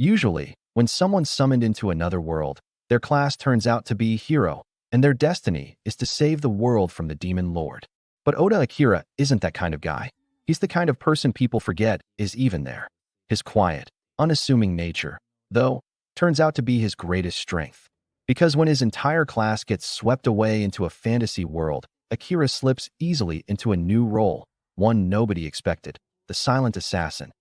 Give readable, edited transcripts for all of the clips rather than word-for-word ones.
Usually, when someone's summoned into another world, their class turns out to be a hero, and their destiny is to save the world from the demon lord. But Oda Akira isn't that kind of guy. He's the kind of person people forget is even there. His quiet, unassuming nature, though, turns out to be his greatest strength. Because when his entire class gets swept away into a fantasy world, Akira slips easily into a new role, one nobody expected, the silent assassin.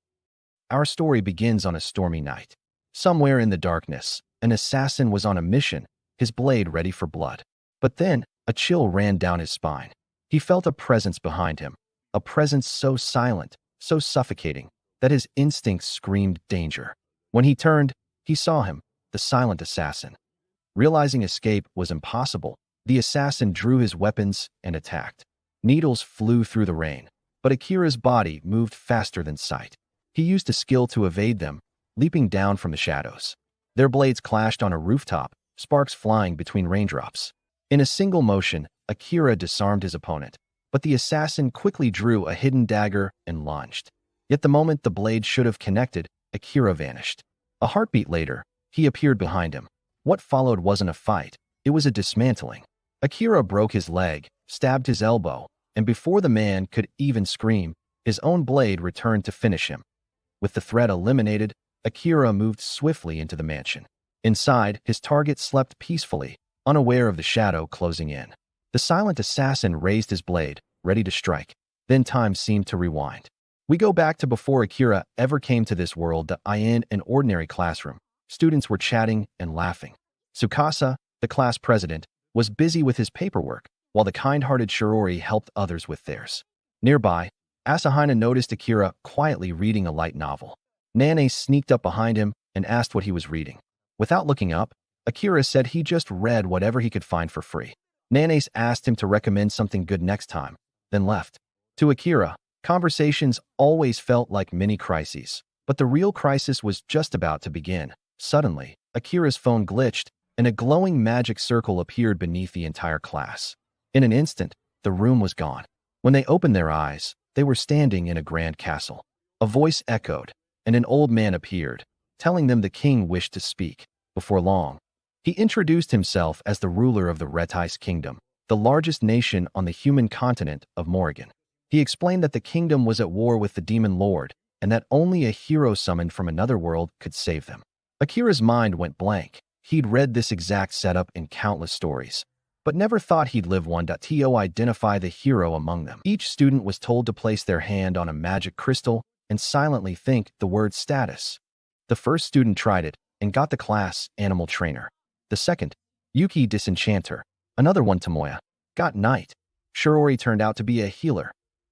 Our story begins on a stormy night. Somewhere in the darkness, an assassin was on a mission, his blade ready for blood. But then, a chill ran down his spine. He felt a presence behind him, a presence so silent, so suffocating, that his instincts screamed danger. When he turned, he saw him, the silent assassin. Realizing escape was impossible, the assassin drew his weapons and attacked. Needles flew through the rain, but Akira's body moved faster than sight. He used a skill to evade them, leaping down from the shadows. Their blades clashed on a rooftop, sparks flying between raindrops. In a single motion, Akira disarmed his opponent, but the assassin quickly drew a hidden dagger and lunged. Yet the moment the blade should have connected, Akira vanished. A heartbeat later, he appeared behind him. What followed wasn't a fight, it was a dismantling. Akira broke his leg, stabbed his elbow, and before the man could even scream, his own blade returned to finish him. With the threat eliminated, Akira moved swiftly into the mansion. Inside, his target slept peacefully, unaware of the shadow closing in. The silent assassin raised his blade, ready to strike. Then time seemed to rewind. We go back to before Akira ever came to this world, in an ordinary classroom. Students were chatting and laughing. Tsukasa, the class president, was busy with his paperwork, while the kind-hearted Shirori helped others with theirs. Nearby, Asahina noticed Akira quietly reading a light novel. Nane sneaked up behind him and asked what he was reading. Without looking up, Akira said he just read whatever he could find for free. Nane asked him to recommend something good next time, then left. To Akira, conversations always felt like mini-crises, but the real crisis was just about to begin. Suddenly, Akira's phone glitched, and a glowing magic circle appeared beneath the entire class. In an instant, the room was gone. When they opened their eyes, they were standing in a grand castle. A voice echoed, and an old man appeared, telling them the king wished to speak. Before long, he introduced himself as the ruler of the Retais Kingdom, the largest nation on the human continent of Morrigan. He explained that the kingdom was at war with the demon lord, and that only a hero summoned from another world could save them. Akira's mind went blank. He'd read this exact setup in countless stories, but never thought he'd live one. To identify the hero among them. Each student was told to place their hand on a magic crystal and silently think the word status. The first student tried it and got the class animal trainer. The second, Yuki disenchanter, another one Tomoya, got knight. Shirori turned out to be a healer.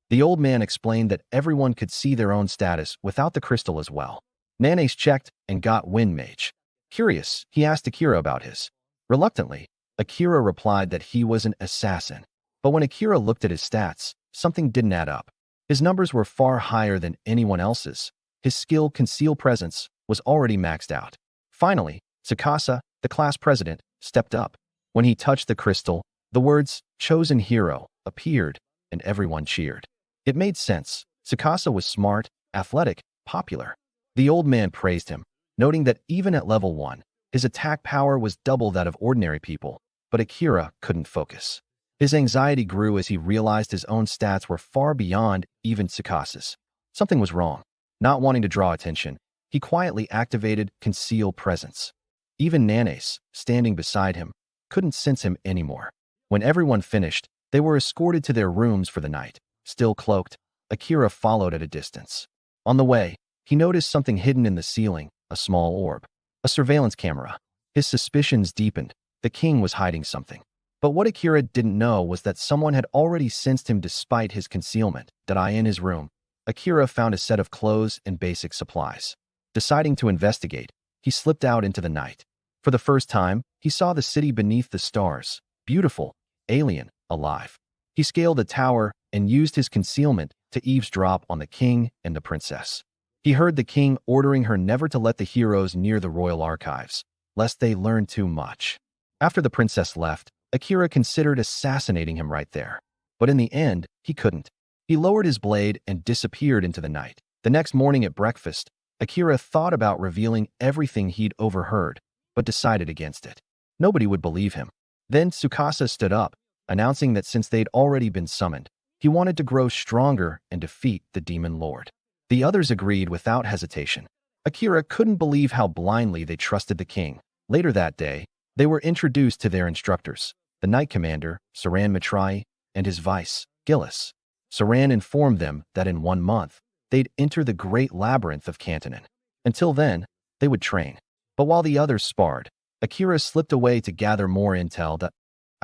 The old man explained that everyone could see their own status without the crystal as well. Nanes checked and got wind mage. Curious, he asked Akira about his. Reluctantly, Akira replied that he was an assassin. But when Akira looked at his stats, something didn't add up. His numbers were far higher than anyone else's. His skill conceal presence was already maxed out. Finally, Tsukasa, the class president, stepped up. When he touched the crystal, the words, "chosen hero," appeared, and everyone cheered. It made sense. Tsukasa was smart, athletic, popular. The old man praised him, noting that even at level 1, his attack power was double that of ordinary people, but Akira couldn't focus. His anxiety grew as he realized his own stats were far beyond even Tsukasa's. Something was wrong. Not wanting to draw attention, he quietly activated Conceal Presence. Even Nanes, standing beside him, couldn't sense him anymore. When everyone finished, they were escorted to their rooms for the night. Still cloaked, Akira followed at a distance. On the way, he noticed something hidden in the ceiling, a small orb. A surveillance camera. His suspicions deepened. The king was hiding something. But what Akira didn't know was that someone had already sensed him despite his concealment. In his room, Akira found a set of clothes and basic supplies. Deciding to investigate, he slipped out into the night. For the first time, he saw the city beneath the stars, beautiful, alien, alive. He scaled a tower and used his concealment to eavesdrop on the king and the princess. He heard the king ordering her never to let the heroes near the royal archives, lest they learn too much. After the princess left, Akira considered assassinating him right there. But in the end, he couldn't. He lowered his blade and disappeared into the night. The next morning at breakfast, Akira thought about revealing everything he'd overheard, but decided against it. Nobody would believe him. Then Tsukasa stood up, announcing that since they'd already been summoned, he wanted to grow stronger and defeat the Demon Lord. The others agreed without hesitation. Akira couldn't believe how blindly they trusted the king. Later that day, they were introduced to their instructors, the Knight Commander, Saran Matrai, and his vice, Gillis. Saran informed them that in 1 month, they'd enter the great labyrinth of Cantonin. Until then, they would train. But while the others sparred, Akira slipped away to gather more intel. That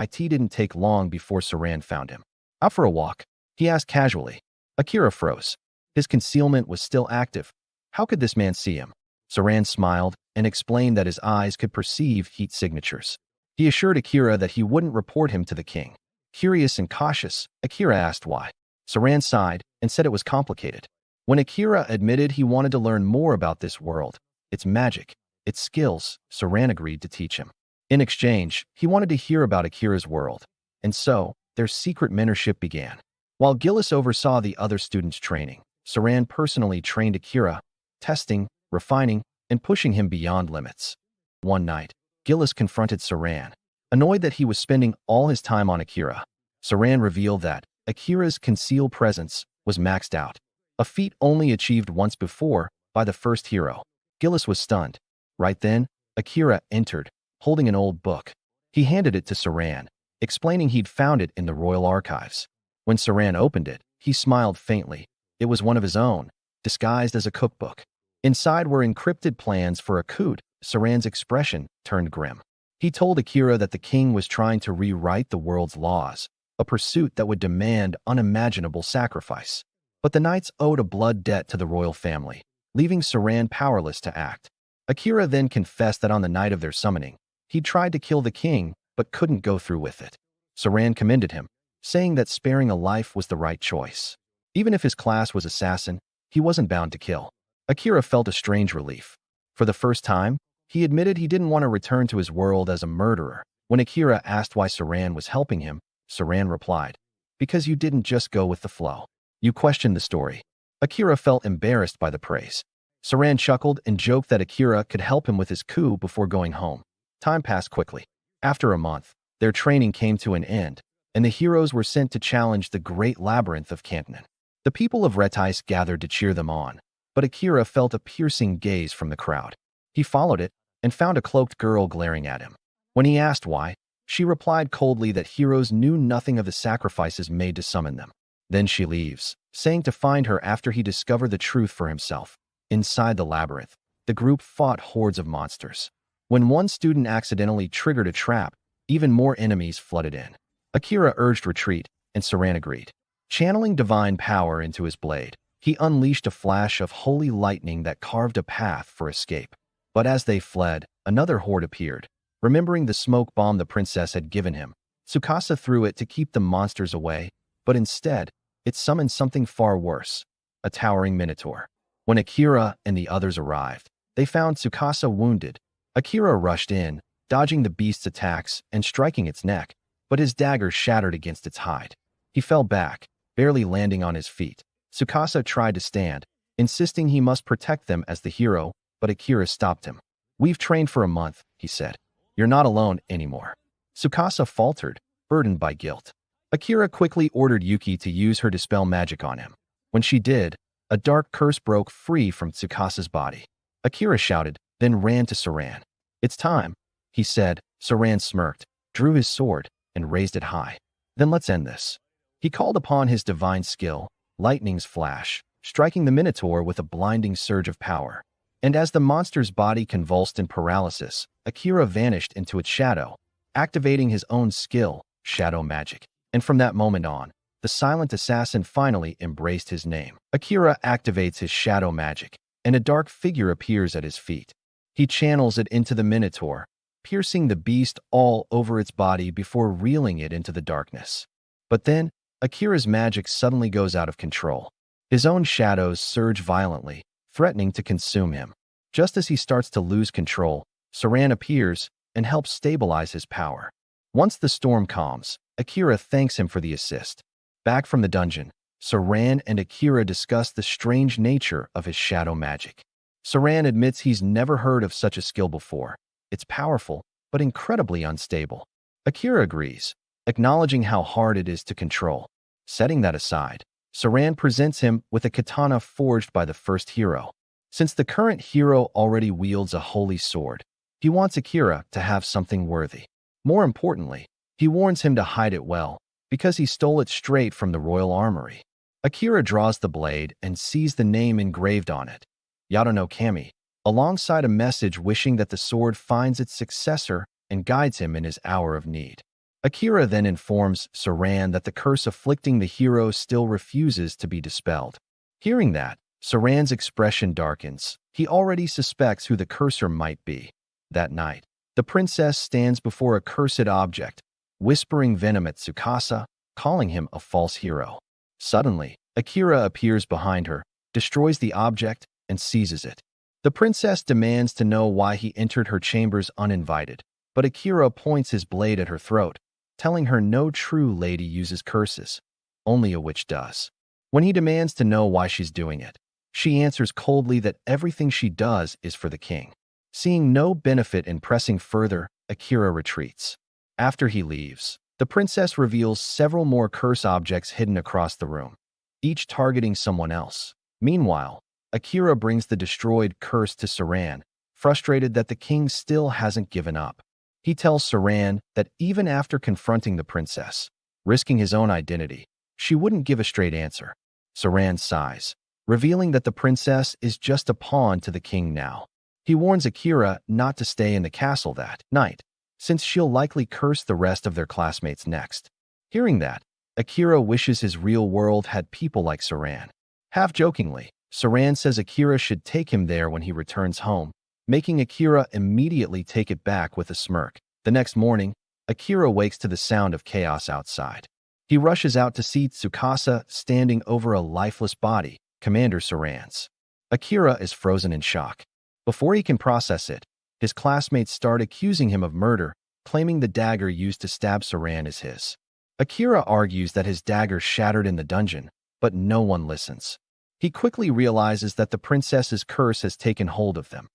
it didn't take long before Saran found him. Out for a walk, he asked casually. Akira froze. His concealment was still active. How could this man see him? Saran smiled and explained that his eyes could perceive heat signatures. He assured Akira that he wouldn't report him to the king. Curious and cautious, Akira asked why. Saran sighed and said it was complicated. When Akira admitted he wanted to learn more about this world, its magic, its skills, Saran agreed to teach him. In exchange, he wanted to hear about Akira's world, and so their secret mentorship began. While Gillis oversaw the other students' training, Saran personally trained Akira, testing, refining, and pushing him beyond limits. One night, Gillis confronted Saran, annoyed that he was spending all his time on Akira. Saran revealed that Akira's concealed presence was maxed out, a feat only achieved once before by the first hero. Gillis was stunned. Right then, Akira entered, holding an old book. He handed it to Saran, explaining he'd found it in the royal archives. When Saran opened it, he smiled faintly. It was one of his own, disguised as a cookbook. Inside were encrypted plans for a coup. Saran's expression turned grim. He told Akira that the king was trying to rewrite the world's laws, a pursuit that would demand unimaginable sacrifice. But the knights owed a blood debt to the royal family, leaving Saran powerless to act. Akira then confessed that on the night of their summoning, he tried to kill the king but couldn't go through with it. Saran commended him, saying that sparing a life was the right choice. Even if his class was assassin, he wasn't bound to kill. Akira felt a strange relief. For the first time, he admitted he didn't want to return to his world as a murderer. When Akira asked why Saran was helping him, Saran replied, "Because you didn't just go with the flow. You questioned the story." Akira felt embarrassed by the praise. Saran chuckled and joked that Akira could help him with his coup before going home. Time passed quickly. After a month, their training came to an end, and the heroes were sent to challenge the great labyrinth of Cantonin. The people of Retais gathered to cheer them on, but Akira felt a piercing gaze from the crowd. He followed it and found a cloaked girl glaring at him. When he asked why, she replied coldly that heroes knew nothing of the sacrifices made to summon them. Then she leaves, saying to find her after he discovered the truth for himself. Inside the labyrinth, the group fought hordes of monsters. When one student accidentally triggered a trap, even more enemies flooded in. Akira urged retreat, and Saran agreed. Channeling divine power into his blade, he unleashed a flash of holy lightning that carved a path for escape. But as they fled, another horde appeared. Remembering the smoke bomb the princess had given him, Tsukasa threw it to keep the monsters away, but instead, it summoned something far worse, a towering minotaur. When Akira and the others arrived, they found Tsukasa wounded. Akira rushed in, dodging the beast's attacks and striking its neck, but his dagger shattered against its hide. He fell back, barely landing on his feet. Tsukasa tried to stand, insisting he must protect them as the hero, but Akira stopped him. "We've trained for a month," he said. "You're not alone anymore." Tsukasa faltered, burdened by guilt. Akira quickly ordered Yuki to use her dispel magic on him. When she did, a dark curse broke free from Tsukasa's body. Akira shouted, then ran to Saran. "It's time," he said. Saran smirked, drew his sword, and raised it high. "Then let's end this." He called upon his divine skill, lightning's flash, striking the Minotaur with a blinding surge of power. And as the monster's body convulsed in paralysis, Akira vanished into its shadow, activating his own skill, shadow magic. And from that moment on, the silent assassin finally embraced his name. Akira activates his shadow magic, and a dark figure appears at his feet. He channels it into the Minotaur, piercing the beast all over its body before reeling it into the darkness. But then, Akira's magic suddenly goes out of control. His own shadows surge violently, threatening to consume him. Just as he starts to lose control, Saran appears and helps stabilize his power. Once the storm calms, Akira thanks him for the assist. Back from the dungeon, Saran and Akira discuss the strange nature of his shadow magic. Saran admits he's never heard of such a skill before. It's powerful, but incredibly unstable. Akira agrees, acknowledging how hard it is to control. Setting that aside, Saran presents him with a katana forged by the first hero. Since the current hero already wields a holy sword, he wants Akira to have something worthy. More importantly, he warns him to hide it well, because he stole it straight from the royal armory. Akira draws the blade and sees the name engraved on it, Yado no Kami, alongside a message wishing that the sword finds its successor and guides him in his hour of need. Akira then informs Saran that the curse afflicting the hero still refuses to be dispelled. Hearing that, Saran's expression darkens. He already suspects who the cursor might be. That night, the princess stands before a cursed object, whispering venom at Tsukasa, calling him a false hero. Suddenly, Akira appears behind her, destroys the object, and seizes it. The princess demands to know why he entered her chambers uninvited, but Akira points his blade at her throat, telling her no true lady uses curses. Only a witch does. When he demands to know why she's doing it, she answers coldly that everything she does is for the king. Seeing no benefit in pressing further, Akira retreats. After he leaves, the princess reveals several more curse objects hidden across the room, each targeting someone else. Meanwhile, Akira brings the destroyed curse to Saran, frustrated that the king still hasn't given up. He tells Saran that even after confronting the princess, risking his own identity, she wouldn't give a straight answer. Saran sighs, revealing that the princess is just a pawn to the king now. He warns Akira not to stay in the castle that night, since she'll likely curse the rest of their classmates next. Hearing that, Akira wishes his real world had people like Saran. Half-jokingly, Saran says Akira should take him there when he returns home, making Akira immediately take it back with a smirk. The next morning, Akira wakes to the sound of chaos outside. He rushes out to see Tsukasa standing over a lifeless body, Commander Saran's. Akira is frozen in shock. Before he can process it, his classmates start accusing him of murder, claiming the dagger used to stab Saran is his. Akira argues that his dagger shattered in the dungeon, but no one listens. He quickly realizes that the princess's curse has taken hold of them.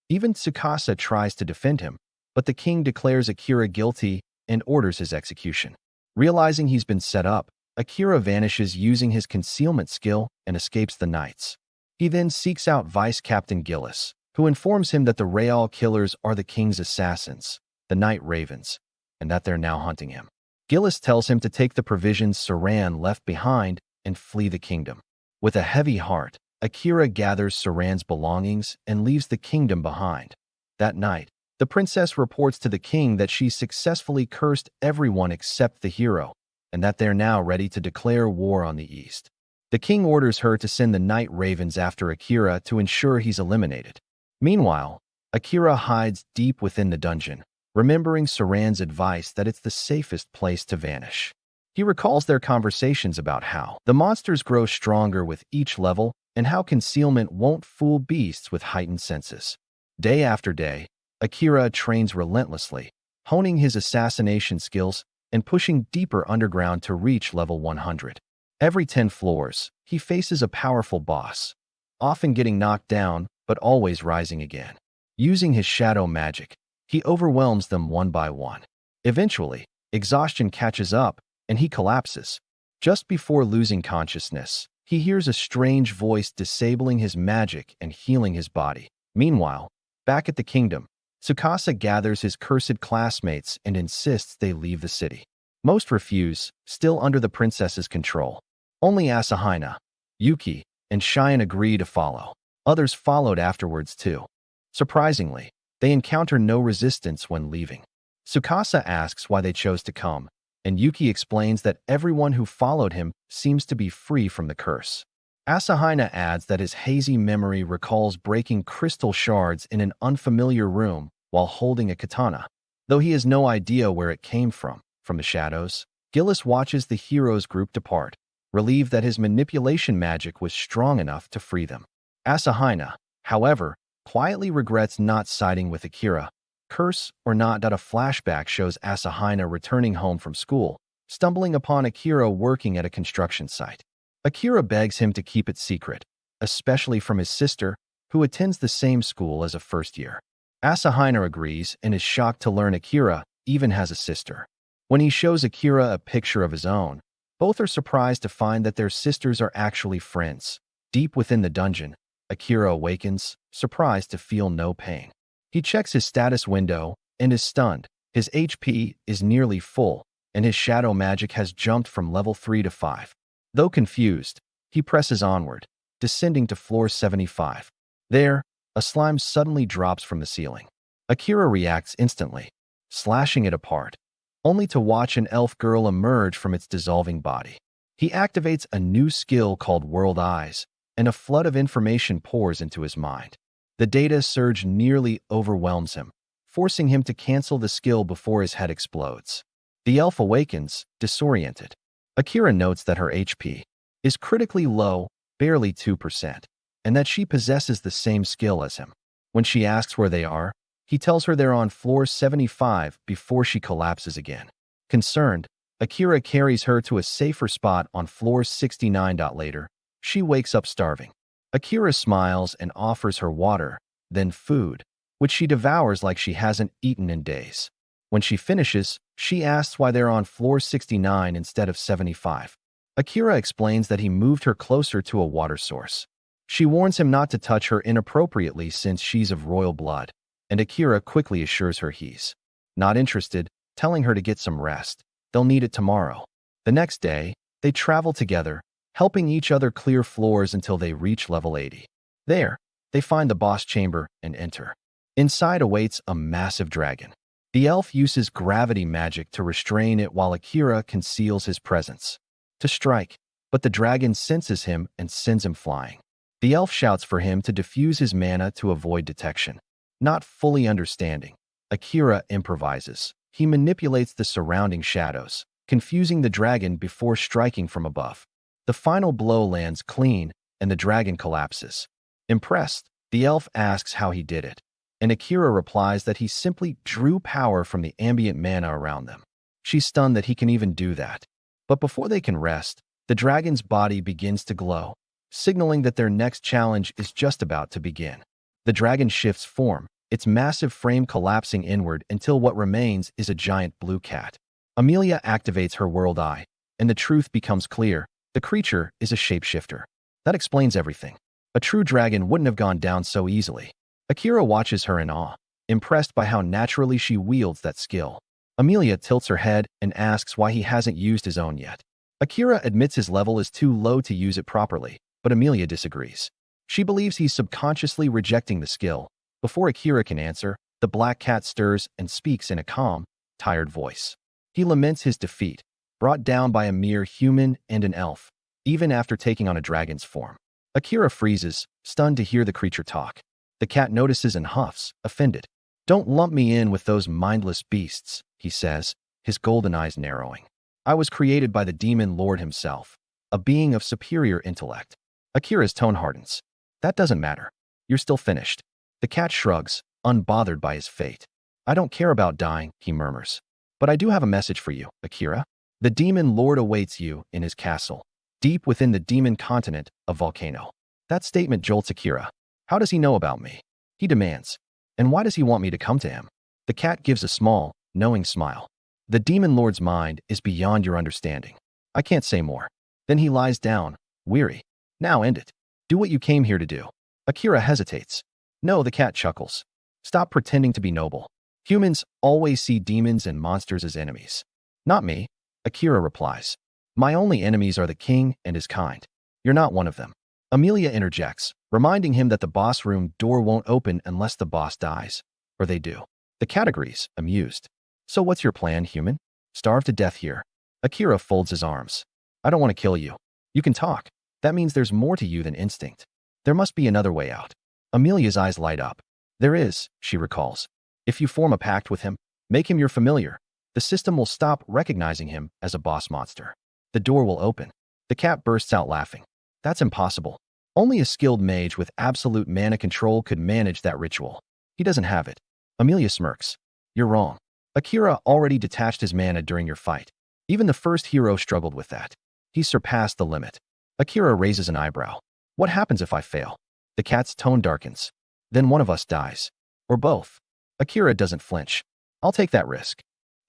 Even Tsukasa tries to defend him, but the king declares Akira guilty and orders his execution. Realizing he's been set up, Akira vanishes using his concealment skill and escapes the knights. He then seeks out Vice Captain Gillis, who informs him that the Real killers are the king's assassins, the Night Ravens, and that they're now hunting him. Gillis tells him to take the provisions Saran left behind and flee the kingdom. With a heavy heart, Akira gathers Saran's belongings and leaves the kingdom behind. That night, the princess reports to the king that she successfully cursed everyone except the hero, and that they're now ready to declare war on the east. The king orders her to send the Night Ravens after Akira to ensure he's eliminated. Meanwhile, Akira hides deep within the dungeon, remembering Saran's advice that it's the safest place to vanish. He recalls their conversations about how the monsters grow stronger with each level and how concealment won't fool beasts with heightened senses. Day after day, Akira trains relentlessly, honing his assassination skills and pushing deeper underground to reach level 100. Every 10 floors, he faces a powerful boss, often getting knocked down but always rising again. Using his shadow magic, he overwhelms them one by one. Eventually, exhaustion catches up and he collapses. Just before losing consciousness, he hears a strange voice disabling his magic and healing his body. Meanwhile, back at the kingdom, Tsukasa gathers his cursed classmates and insists they leave the city. Most refuse, still under the princess's control. Only Asahina, Yuki, and Cheyenne agree to follow. Others followed afterwards too. Surprisingly, they encounter no resistance when leaving. Tsukasa asks why they chose to come, and Yuki explains that everyone who followed him seems to be free from the curse. Asahina adds that his hazy memory recalls breaking crystal shards in an unfamiliar room while holding a katana. Though he has no idea where it came from the shadows, Gillis watches the heroes group depart, relieved that his manipulation magic was strong enough to free them. Asahina, however, quietly regrets not siding with Akira. Curse or not, a flashback shows Asahina returning home from school, stumbling upon Akira working at a construction site. Akira begs him to keep it secret, especially from his sister, who attends the same school as a first year. Asahina agrees and is shocked to learn Akira even has a sister. When he shows Akira a picture of his own, both are surprised to find that their sisters are actually friends. Deep within the dungeon, Akira awakens, surprised to feel no pain. He checks his status window and is stunned. His HP is nearly full, and his shadow magic has jumped from level 3 to 5. Though confused, he presses onward, descending to floor 75. There, a slime suddenly drops from the ceiling. Akira reacts instantly, slashing it apart, only to watch an elf girl emerge from its dissolving body. He activates a new skill called World Eyes, and a flood of information pours into his mind. The data surge nearly overwhelms him, forcing him to cancel the skill before his head explodes. The elf awakens, disoriented. Akira notes that her HP is critically low, barely 2%, and that she possesses the same skill as him. When she asks where they are, he tells her they're on floor 75 before she collapses again. Concerned, Akira carries her to a safer spot on floor 69. Later, she wakes up starving. Akira smiles and offers her water, then food, which she devours like she hasn't eaten in days. When she finishes, she asks why they're on floor 69 instead of 75. Akira explains that he moved her closer to a water source. She warns him not to touch her inappropriately since she's of royal blood, and Akira quickly assures her he's not interested, telling her to get some rest. They'll need it tomorrow. The next day, they travel together, helping each other clear floors until they reach level 80. There, they find the boss chamber and enter. Inside awaits a massive dragon. The elf uses gravity magic to restrain it while Akira conceals his presence to strike, but the dragon senses him and sends him flying. The elf shouts for him to diffuse his mana to avoid detection. Not fully understanding, Akira improvises. He manipulates the surrounding shadows, confusing the dragon before striking from above. The final blow lands clean, and the dragon collapses. Impressed, the elf asks how he did it, and Akira replies that he simply drew power from the ambient mana around them. She's stunned that he can even do that. But before they can rest, the dragon's body begins to glow, signaling that their next challenge is just about to begin. The dragon shifts form, its massive frame collapsing inward until what remains is a giant blue cat. Amelia activates her world eye, and the truth becomes clear. The creature is a shapeshifter. That explains everything. A true dragon wouldn't have gone down so easily. Akira watches her in awe, impressed by how naturally she wields that skill. Amelia tilts her head and asks why he hasn't used his own yet. Akira admits his level is too low to use it properly, but Amelia disagrees. She believes he's subconsciously rejecting the skill. Before Akira can answer, the black cat stirs and speaks in a calm, tired voice. He laments his defeat, brought down by a mere human and an elf, even after taking on a dragon's form. Akira freezes, stunned to hear the creature talk. The cat notices and huffs, offended. "Don't lump me in with those mindless beasts," he says, his golden eyes narrowing. "I was created by the demon lord himself, a being of superior intellect." Akira's tone hardens. "That doesn't matter. You're still finished." The cat shrugs, unbothered by his fate. "I don't care about dying," he murmurs. "But I do have a message for you, Akira. The demon lord awaits you in his castle, deep within the demon continent of Volcano." That statement jolts Akira. How does he know about me? He demands. And why does he want me to come to him? The cat gives a small, knowing smile. "The demon lord's mind is beyond your understanding. I can't say more." Then he lies down, weary. "Now end it. Do what you came here to do." Akira hesitates. "No," the cat chuckles. "Stop pretending to be noble. Humans always see demons and monsters as enemies." "Not me," Akira replies. "My only enemies are the king and his kind. You're not one of them." Amelia interjects, reminding him that the boss room door won't open unless the boss dies. Or they do. The cat agrees, amused. "So what's your plan, human? Starve to death here?" Akira folds his arms. "I don't want to kill you. You can talk. That means there's more to you than instinct. There must be another way out." Amelia's eyes light up. "There is," she recalls. "If you form a pact with him, make him your familiar, the system will stop recognizing him as a boss monster. The door will open." The cat bursts out laughing. "That's impossible. Only a skilled mage with absolute mana control could manage that ritual. He doesn't have it." Amelia smirks. "You're wrong. Akira already detached his mana during your fight. Even the first hero struggled with that. He surpassed the limit." Akira raises an eyebrow. "What happens if I fail?" The cat's tone darkens. Then one of us dies. Or both. Akira doesn't flinch. I'll take that risk.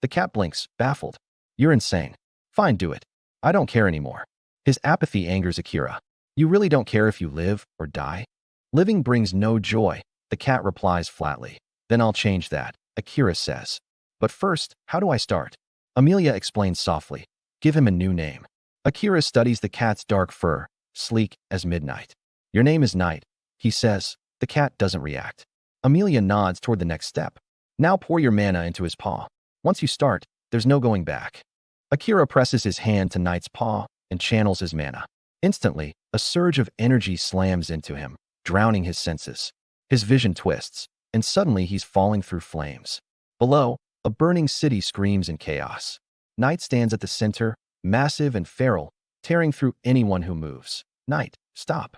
The cat blinks, baffled. You're insane. Fine, do it. I don't care anymore. His apathy angers Akira. You really don't care if you live or die? Living brings no joy, the cat replies flatly. Then I'll change that, Akira says. But first, how do I start? Amelia explains softly. Give him a new name. Akira studies the cat's dark fur, sleek as midnight. Your name is Night, he says. The cat doesn't react. Amelia nods toward the next step. Now pour your mana into his paw. Once you start, there's no going back. Akira presses his hand to Night's paw and channels his mana. Instantly, a surge of energy slams into him, drowning his senses. His vision twists, and suddenly he's falling through flames. Below, a burning city screams in chaos. Night stands at the center, massive and feral, tearing through anyone who moves. Night, stop.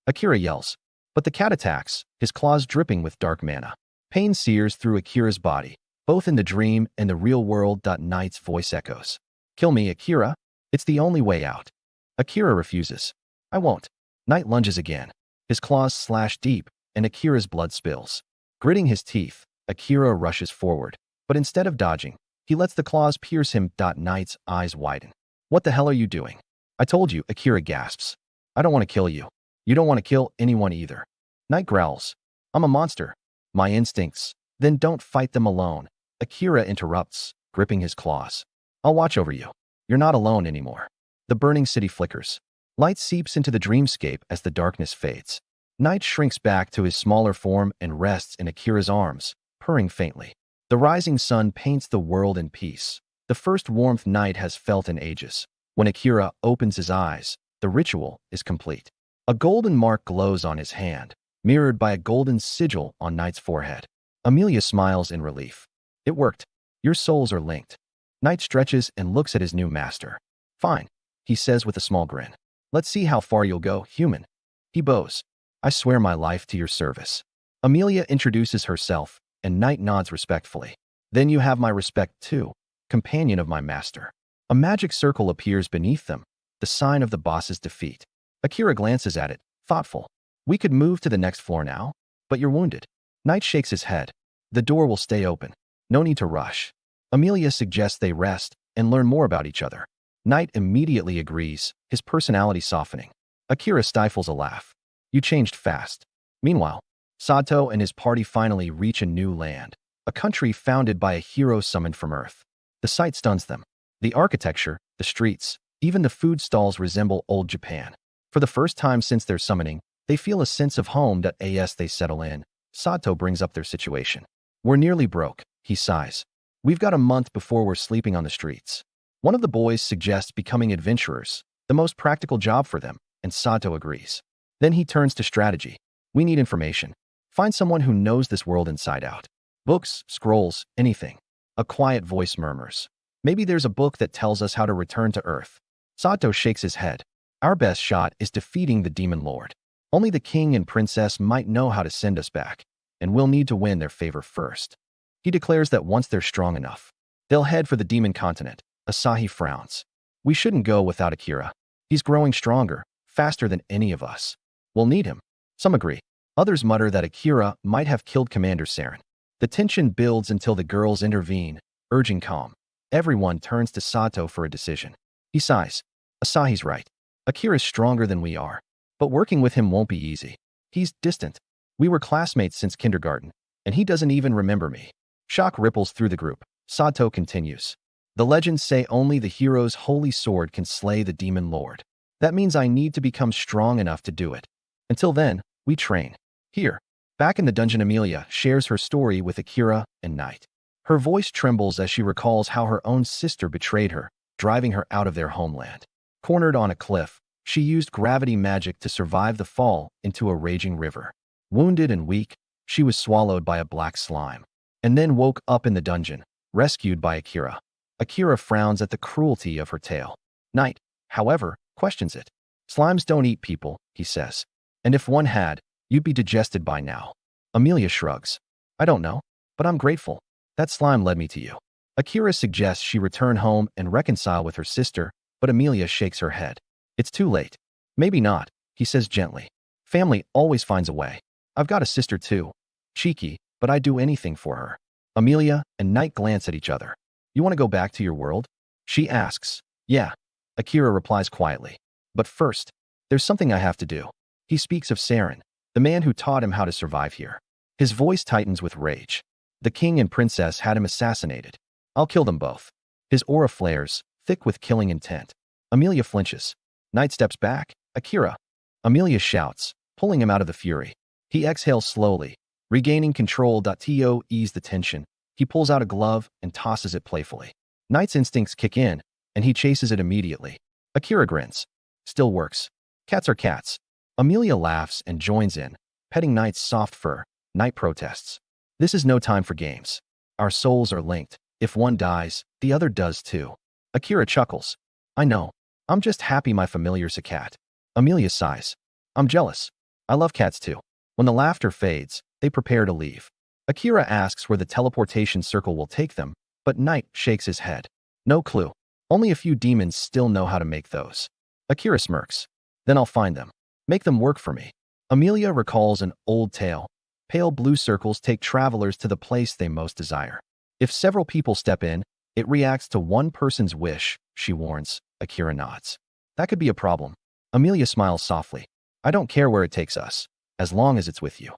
Akira yells, but the cat attacks, his claws dripping with dark mana. Pain sears through Akira's body, both in the dream and the real world. Night's voice echoes. Kill me, Akira. It's the only way out. Akira refuses. I won't. Night lunges again. His claws slash deep, and Akira's blood spills. Gritting his teeth, Akira rushes forward. But instead of dodging, he lets the claws pierce him. Night's eyes widen. What the hell are you doing? I told you, Akira gasps. I don't want to kill you. You don't want to kill anyone either. Night growls. I'm a monster. My instincts. Then don't fight them alone. Akira interrupts, gripping his claws. I'll watch over you. You're not alone anymore. The burning city flickers. Light seeps into the dreamscape as the darkness fades. Night shrinks back to his smaller form and rests in Akira's arms, purring faintly. The rising sun paints the world in peace. The first warmth Night has felt in ages. When Akira opens his eyes, the ritual is complete. A golden mark glows on his hand, mirrored by a golden sigil on Night's forehead. Amelia smiles in relief. It worked. Your souls are linked. Night stretches and looks at his new master. Fine, he says with a small grin. Let's see how far you'll go, human. He bows. I swear my life to your service. Amelia introduces herself, and Night nods respectfully. Then you have my respect too, companion of my master. A magic circle appears beneath them, the sign of the boss's defeat. Akira glances at it, thoughtful. We could move to the next floor now, but you're wounded. Night shakes his head. The door will stay open. No need to rush. Amelia suggests they rest and learn more about each other. Night immediately agrees, his personality softening. Akira stifles a laugh. You changed fast. Meanwhile, Sato and his party finally reach a new land, a country founded by a hero summoned from Earth. The sight stuns them. The architecture, the streets, even the food stalls resemble old Japan. For the first time since their summoning, they feel a sense of home. As they settle in, Sato brings up their situation. We're nearly broke, he sighs. We've got a month before we're sleeping on the streets. One of the boys suggests becoming adventurers, the most practical job for them, and Sato agrees. Then he turns to strategy. We need information. Find someone who knows this world inside out. Books, scrolls, anything. A quiet voice murmurs. Maybe there's a book that tells us how to return to Earth. Sato shakes his head. Our best shot is defeating the Demon Lord. Only the king and princess might know how to send us back, and we'll need to win their favor first. He declares that once they're strong enough, they'll head for the demon continent. Asahi frowns. We shouldn't go without Akira. He's growing stronger, faster than any of us. We'll need him. Some agree. Others mutter that Akira might have killed Commander Saren. The tension builds until the girls intervene, urging calm. Everyone turns to Sato for a decision. He sighs. Asahi's right. Akira's stronger than we are. But working with him won't be easy. He's distant. We were classmates since kindergarten, and he doesn't even remember me. Shock ripples through the group. Sato continues. The legends say only the hero's holy sword can slay the demon lord. That means I need to become strong enough to do it. Until then, we train. Here, back in the dungeon, Amelia shares her story with Akira and Night. Her voice trembles as she recalls how her own sister betrayed her, driving her out of their homeland. Cornered on a cliff, she used gravity magic to survive the fall into a raging river. Wounded and weak, she was swallowed by a black slime, and then woke up in the dungeon, rescued by Akira. Akira frowns at the cruelty of her tale. Night, however, questions it. Slimes don't eat people, he says. And if one had, you'd be digested by now. Amelia shrugs. I don't know, but I'm grateful. That slime led me to you. Akira suggests she return home and reconcile with her sister, but Amelia shakes her head. It's too late. Maybe not, he says gently. Family always finds a way. I've got a sister too. Cheeky, but I'd do anything for her. Amelia and Knight glance at each other. You want to go back to your world? She asks. Yeah. Akira replies quietly. But first, there's something I have to do. He speaks of Saren, the man who taught him how to survive here. His voice tightens with rage. The king and princess had him assassinated. I'll kill them both. His aura flares, thick with killing intent. Amelia flinches. Knight steps back. Akira. Amelia shouts, pulling him out of the fury. He exhales slowly, regaining control. To ease the tension, he pulls out a glove and tosses it playfully. Knight's instincts kick in, and he chases it immediately. Akira grins. Still works. Cats are cats. Amelia laughs and joins in, petting Knight's soft fur. Knight protests. This is no time for games. Our souls are linked. If one dies, the other does too. Akira chuckles. I know. I'm just happy my familiar's a cat. Amelia sighs. I'm jealous. I love cats too. When the laughter fades, they prepare to leave. Akira asks where the teleportation circle will take them, but Knight shakes his head. No clue. Only a few demons still know how to make those. Akira smirks. Then I'll find them. Make them work for me. Amelia recalls an old tale. Pale blue circles take travelers to the place they most desire. If several people step in, it reacts to one person's wish, she warns. Akira nods. That could be a problem. Amelia smiles softly. I don't care where it takes us, as long as it's with you.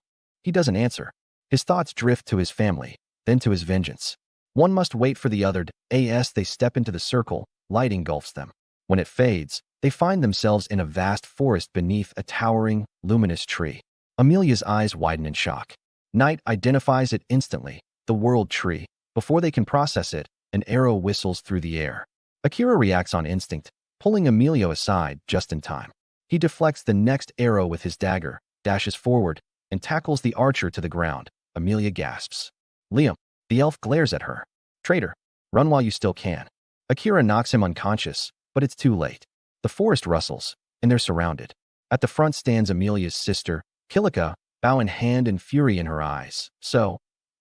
He doesn't answer. His thoughts drift to his family, then to his vengeance. One must wait for the other. As they step into the circle, light engulfs them. When it fades, they find themselves in a vast forest beneath a towering, luminous tree. Amelia's eyes widen in shock. Knight identifies it instantly, the world tree. Before they can process it, an arrow whistles through the air. Akira reacts on instinct, pulling Amelia aside just in time. He deflects the next arrow with his dagger, dashes forward, and tackles the archer to the ground. Amelia gasps. Liam. The elf glares at her. Traitor. Run while you still can. Akira knocks him unconscious, but it's too late. The forest rustles, and they're surrounded. At the front stands Amelia's sister, Kilika, bow in hand and fury in her eyes. So,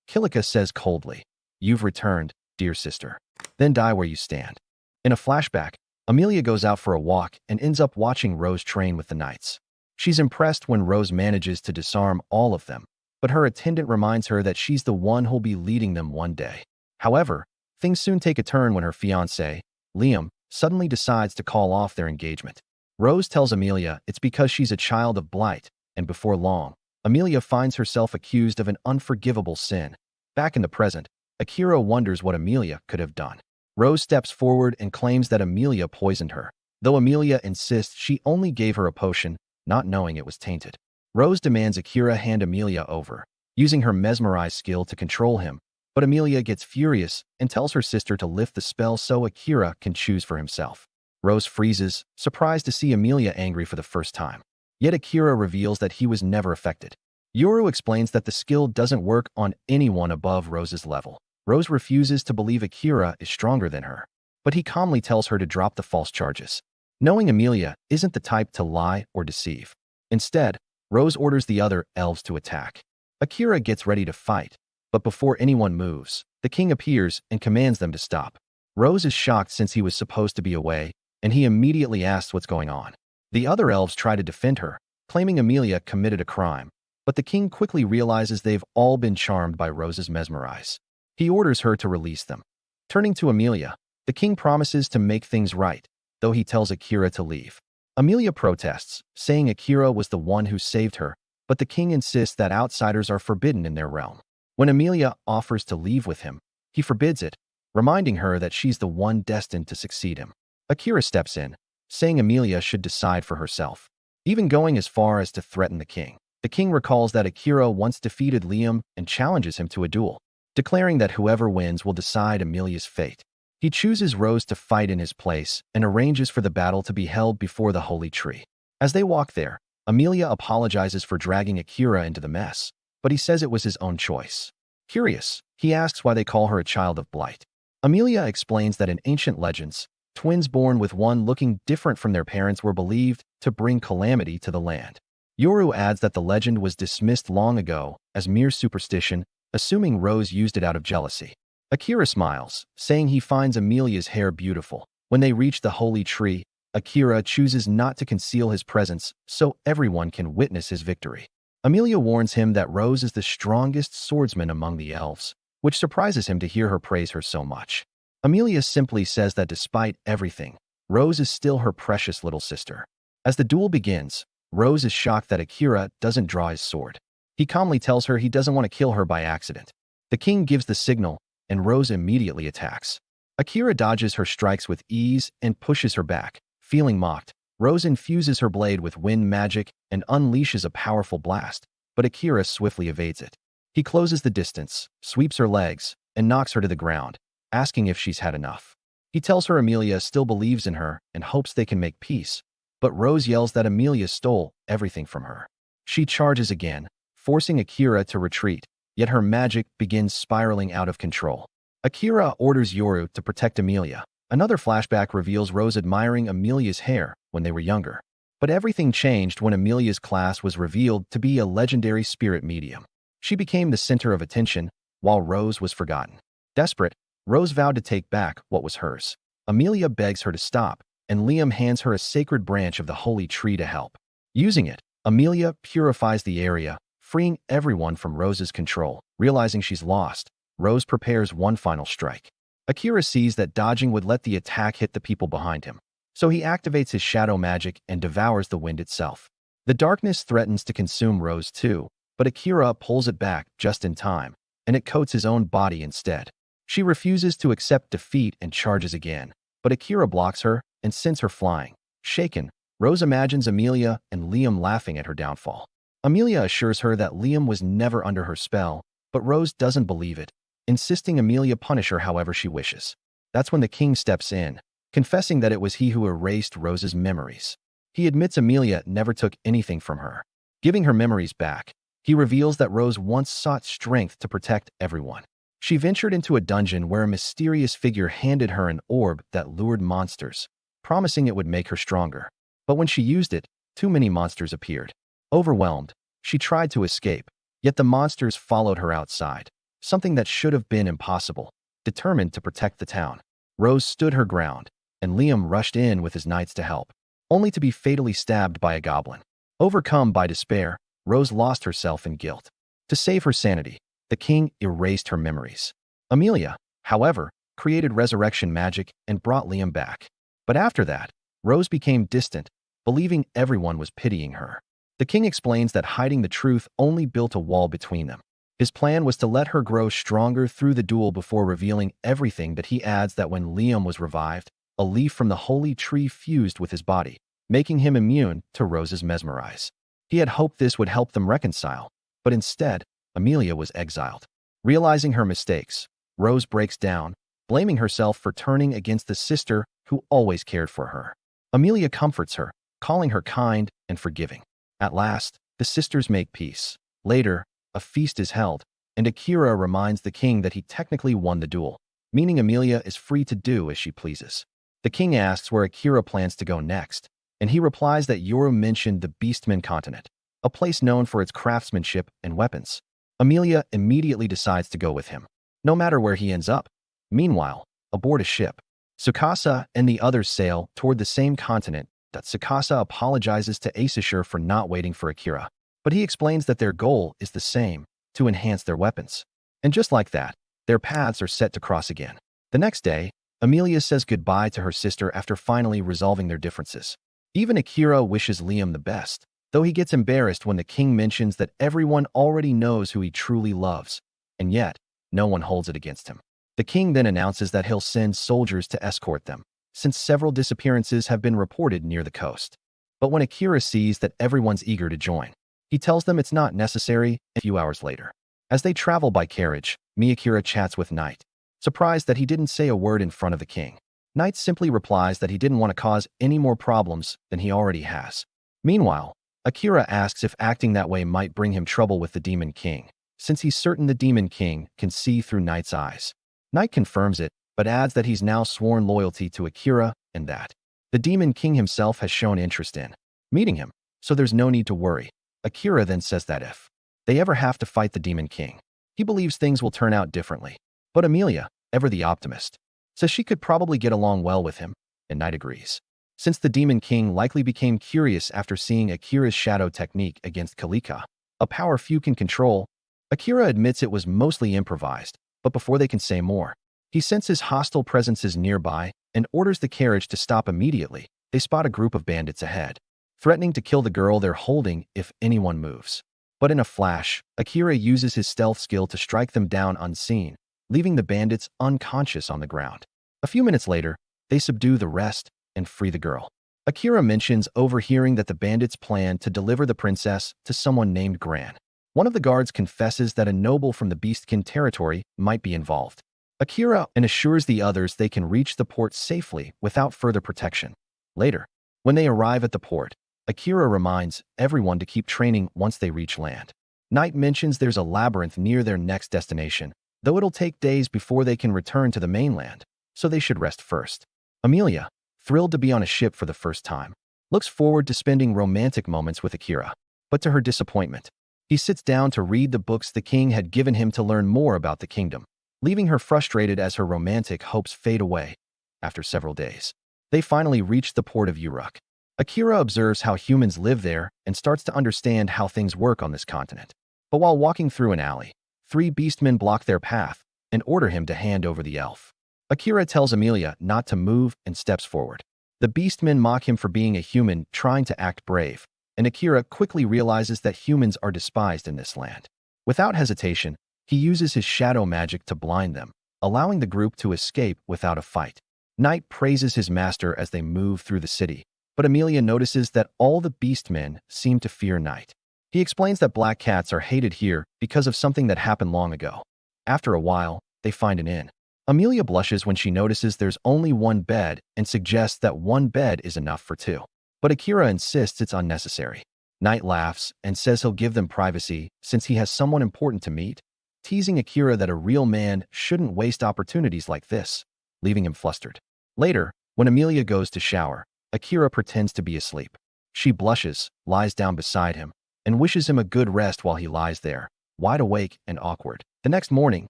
Kilika says coldly, You've returned, dear sister. Then die where you stand. In a flashback, Amelia goes out for a walk and ends up watching Rose train with the knights. She's impressed when Rose manages to disarm all of them, but her attendant reminds her that she's the one who'll be leading them one day. However, things soon take a turn when her fiancé, Liam, suddenly decides to call off their engagement. Rose tells Amelia it's because she's a child of Blight, and before long, Amelia finds herself accused of an unforgivable sin. Back in the present, Akira wonders what Amelia could have done. Rose steps forward and claims that Amelia poisoned her, though Amelia insists she only gave her a potion, not knowing it was tainted. Rose demands Akira hand Amelia over, using her mesmerize skill to control him, but Amelia gets furious and tells her sister to lift the spell so Akira can choose for himself. Rose freezes, surprised to see Amelia angry for the first time. Yet Akira reveals that he was never affected. Yoru explains that the skill doesn't work on anyone above Rose's level. Rose refuses to believe Akira is stronger than her, but he calmly tells her to drop the false charges, knowing Amelia isn't the type to lie or deceive. Instead, Rose orders the other elves to attack. Akira gets ready to fight, but before anyone moves, the king appears and commands them to stop. Rose is shocked since he was supposed to be away, and he immediately asks what's going on. The other elves try to defend her, claiming Amelia committed a crime, but the king quickly realizes they've all been charmed by Rose's mesmerize. He orders her to release them. Turning to Amelia, the king promises to make things right, though he tells Akira to leave. Amelia protests, saying Akira was the one who saved her, but the king insists that outsiders are forbidden in their realm. When Amelia offers to leave with him, he forbids it, reminding her that she's the one destined to succeed him. Akira steps in, saying Amelia should decide for herself, even going as far as to threaten the king. The king recalls that Akira once defeated Liam and challenges him to a duel, declaring that whoever wins will decide Amelia's fate. He chooses Rose to fight in his place and arranges for the battle to be held before the holy tree. As they walk there, Amelia apologizes for dragging Akira into the mess, but he says it was his own choice. Curious, he asks why they call her a child of Blight. Amelia explains that in ancient legends, twins born with one looking different from their parents were believed to bring calamity to the land. Yoru adds that the legend was dismissed long ago as mere superstition, assuming Rose used it out of jealousy. Akira smiles, saying he finds Amelia's hair beautiful. When they reach the holy tree, Akira chooses not to conceal his presence so everyone can witness his victory. Amelia warns him that Rose is the strongest swordsman among the elves, which surprises him to hear her praise her so much. Amelia simply says that despite everything, Rose is still her precious little sister. As the duel begins, Rose is shocked that Akira doesn't draw his sword. He calmly tells her he doesn't want to kill her by accident. The king gives the signal, and Rose immediately attacks. Akira dodges her strikes with ease and pushes her back. Feeling mocked, Rose infuses her blade with wind magic and unleashes a powerful blast, but Akira swiftly evades it. He closes the distance, sweeps her legs, and knocks her to the ground, asking if she's had enough. He tells her Amelia still believes in her and hopes they can make peace, but Rose yells that Amelia stole everything from her. She charges again, forcing Akira to retreat, yet her magic begins spiraling out of control. Akira orders Yoru to protect Amelia. Another flashback reveals Rose admiring Amelia's hair when they were younger. But everything changed when Amelia's class was revealed to be a legendary spirit medium. She became the center of attention, while Rose was forgotten. Desperate, Rose vowed to take back what was hers. Amelia begs her to stop, and Liam hands her a sacred branch of the holy tree to help. Using it, Amelia purifies the area, freeing everyone from Rose's control. Realizing she's lost, Rose prepares one final strike. Akira sees that dodging would let the attack hit the people behind him, so he activates his shadow magic and devours the wind itself. The darkness threatens to consume Rose too, but Akira pulls it back just in time, and it coats his own body instead. She refuses to accept defeat and charges again, but Akira blocks her and sends her flying. Shaken, Rose imagines Amelia and Liam laughing at her downfall. Amelia assures her that Liam was never under her spell, but Rose doesn't believe it, insisting Amelia punish her however she wishes. That's when the king steps in, confessing that it was he who erased Rose's memories. He admits Amelia never took anything from her. Giving her memories back, he reveals that Rose once sought strength to protect everyone. She ventured into a dungeon where a mysterious figure handed her an orb that lured monsters, promising it would make her stronger. But when she used it, too many monsters appeared. Overwhelmed, she tried to escape, yet the monsters followed her outside, something that should have been impossible. Determined to protect the town, Rose stood her ground, and Liam rushed in with his knights to help, only to be fatally stabbed by a goblin. Overcome by despair, Rose lost herself in guilt. To save her sanity, the king erased her memories. Amelia, however, created resurrection magic and brought Liam back. But after that, Rose became distant, believing everyone was pitying her. The king explains that hiding the truth only built a wall between them. His plan was to let her grow stronger through the duel before revealing everything, but he adds that when Liam was revived, a leaf from the holy tree fused with his body, making him immune to Rose's mesmerize. He had hoped this would help them reconcile, but instead, Amelia was exiled. Realizing her mistakes, Rose breaks down, blaming herself for turning against the sister who always cared for her. Amelia comforts her, calling her kind and forgiving. At last, the sisters make peace. Later, a feast is held, and Akira reminds the king that he technically won the duel, meaning Amelia is free to do as she pleases. The king asks where Akira plans to go next, and he replies that Yoru mentioned the Beastmen continent, a place known for its craftsmanship and weapons. Amelia immediately decides to go with him, no matter where he ends up. Meanwhile, aboard a ship, Tsukasa and the others sail toward the same continent. That Tsukasa apologizes to Aishishur for not waiting for Akira, but he explains that their goal is the same, to enhance their weapons. And just like that, their paths are set to cross again. The next day, Amelia says goodbye to her sister after finally resolving their differences. Even Akira wishes Liam the best, though he gets embarrassed when the king mentions that everyone already knows who he truly loves, and yet, no one holds it against him. The king then announces that he'll send soldiers to escort them, since several disappearances have been reported near the coast. But when Akira sees that everyone's eager to join, he tells them it's not necessary. A few hours later, as they travel by carriage, Akira chats with Knight, surprised that he didn't say a word in front of the king. Knight simply replies that he didn't want to cause any more problems than he already has. Meanwhile, Akira asks if acting that way might bring him trouble with the Demon King, since he's certain the Demon King can see through Knight's eyes. Knight confirms it, but adds that he's now sworn loyalty to Akira and that the Demon King himself has shown interest in meeting him, so there's no need to worry. Akira then says that if they ever have to fight the Demon King, he believes things will turn out differently. But Amelia, ever the optimist, says she could probably get along well with him, and Knight agrees. since the Demon King likely became curious after seeing Akira's shadow technique against Kalika, a power few can control. Akira admits it was mostly improvised, but before they can say more, he senses hostile presences nearby and orders the carriage to stop immediately. They spot a group of bandits ahead, threatening to kill the girl they're holding if anyone moves. But in a flash, Akira uses his stealth skill to strike them down unseen, leaving the bandits unconscious on the ground. A few minutes later, they subdue the rest and free the girl. Akira mentions overhearing that the bandits plan to deliver the princess to someone named Gran. One of the guards confesses that a noble from the Beastkin territory might be involved. Akira assures the others they can reach the port safely without further protection. Later, when they arrive at the port, Akira reminds everyone to keep training once they reach land. Knight mentions there's a labyrinth near their next destination, though it'll take days before they can return to the mainland, so they should rest first. Amelia, thrilled to be on a ship for the first time, looks forward to spending romantic moments with Akira. But to her disappointment, he sits down to read the books the king had given him to learn more about the kingdom, leaving her frustrated as her romantic hopes fade away. After several days, they finally reach the port of Uruk. Akira observes how humans live there and starts to understand how things work on this continent. But while walking through an alley, 3 beastmen block their path and order him to hand over the elf. Akira tells Amelia not to move and steps forward. The beastmen mock him for being a human trying to act brave, and Akira quickly realizes that humans are despised in this land. Without hesitation, he uses his shadow magic to blind them, allowing the group to escape without a fight. Knight praises his master as they move through the city, but Amelia notices that all the beastmen seem to fear Knight. He explains that black cats are hated here because of something that happened long ago. After a while, they find an inn. Amelia blushes when she notices there's only 1 bed and suggests that 1 bed is enough for 2. But Akira insists it's unnecessary. Knight laughs and says he'll give them privacy since he has someone important to meet, teasing Akira that a real man shouldn't waste opportunities like this, leaving him flustered. Later, when Amelia goes to shower, Akira pretends to be asleep. She blushes, lies down beside him, and wishes him a good rest while he lies there, wide awake and awkward. The next morning,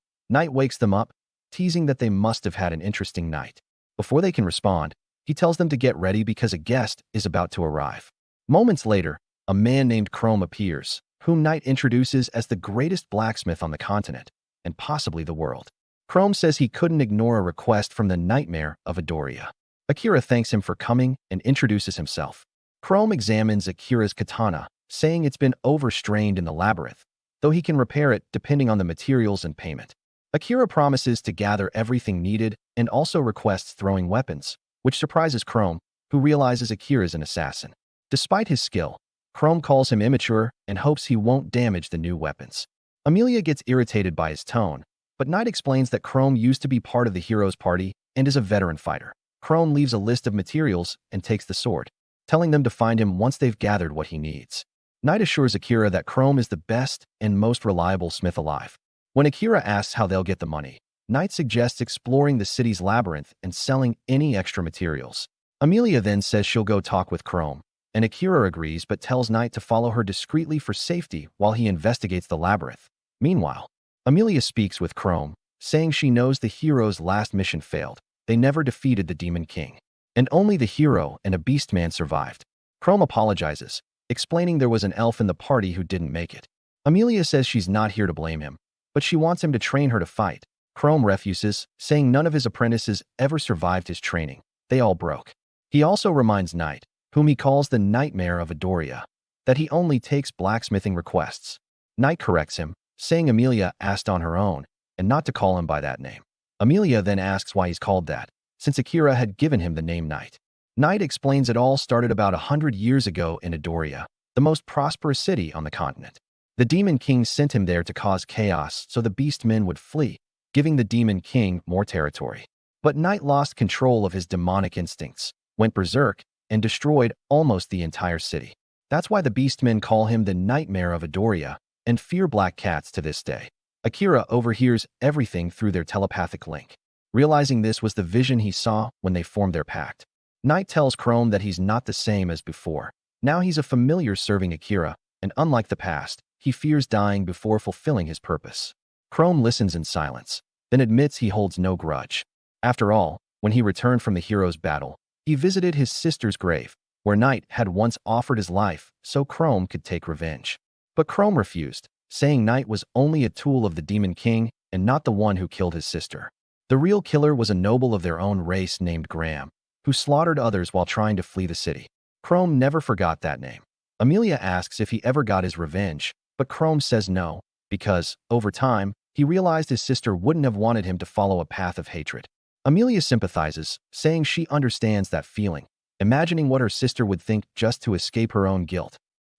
Knight wakes them up, teasing that they must have had an interesting night. Before they can respond, he tells them to get ready because a guest is about to arrive. Moments later, a man named Chrome appears, whom Knight introduces as the greatest blacksmith on the continent, and possibly the world. Chrome says he couldn't ignore a request from the nightmare of Adoria. Akira thanks him for coming and introduces himself. Chrome examines Akira's katana, saying it's been overstrained in the labyrinth, though he can repair it depending on the materials and payment. Akira promises to gather everything needed and also requests throwing weapons, which surprises Chrome, who realizes Akira is an assassin. Despite his skill, Chrome calls him immature and hopes he won't damage the new weapons. Amelia gets irritated by his tone, but Knight explains that Chrome used to be part of the hero's party and is a veteran fighter. Chrome leaves a list of materials and takes the sword, telling them to find him once they've gathered what he needs. Knight assures Akira that Chrome is the best and most reliable smith alive. When Akira asks how they'll get the money, Knight suggests exploring the city's labyrinth and selling any extra materials. Amelia then says she'll go talk with Chrome, and Akira agrees but tells Knight to follow her discreetly for safety while he investigates the labyrinth. Meanwhile, Amelia speaks with Chrome, saying she knows the hero's last mission failed. They never defeated the Demon King, and only the hero and a beastman survived. Chrome apologizes, explaining there was an elf in the party who didn't make it. Amelia says she's not here to blame him, but she wants him to train her to fight. Chrome refuses, saying none of his apprentices ever survived his training. They all broke. He also reminds Knight, whom he calls the nightmare of Adoria, that he only takes blacksmithing requests. Knight corrects him, saying Amelia asked on her own, and not to call him by that name. Amelia then asks why he's called that, since Akira had given him the name Knight. Knight explains it all started about 100 years ago in Adoria, the most prosperous city on the continent. The Demon King sent him there to cause chaos so the beastmen would flee, giving the Demon King more territory. But Knight lost control of his demonic instincts, went berserk, and destroyed almost the entire city. That's why the beastmen call him the Nightmare of Adoria and fear black cats to this day. Akira overhears everything through their telepathic link, realizing this was the vision he saw when they formed their pact. Knight tells Chrome that he's not the same as before. Now he's a familiar serving Akira, and unlike the past, he fears dying before fulfilling his purpose. Chrome listens in silence, then admits he holds no grudge. After all, when he returned from the hero's battle, He visited his sister's grave, where Knight had once offered his life so Chrome could take revenge. But Chrome refused, saying Knight was only a tool of the Demon King and not the one who killed his sister. The real killer was a noble of their own race named Graham, who slaughtered others while trying to flee the city. Chrome never forgot that name. Amelia asks if he ever got his revenge, but Chrome says no, because, over time, he realized his sister wouldn't have wanted him to follow a path of hatred. Amelia sympathizes, saying she understands that feeling, imagining what her sister would think just to escape her own guilt.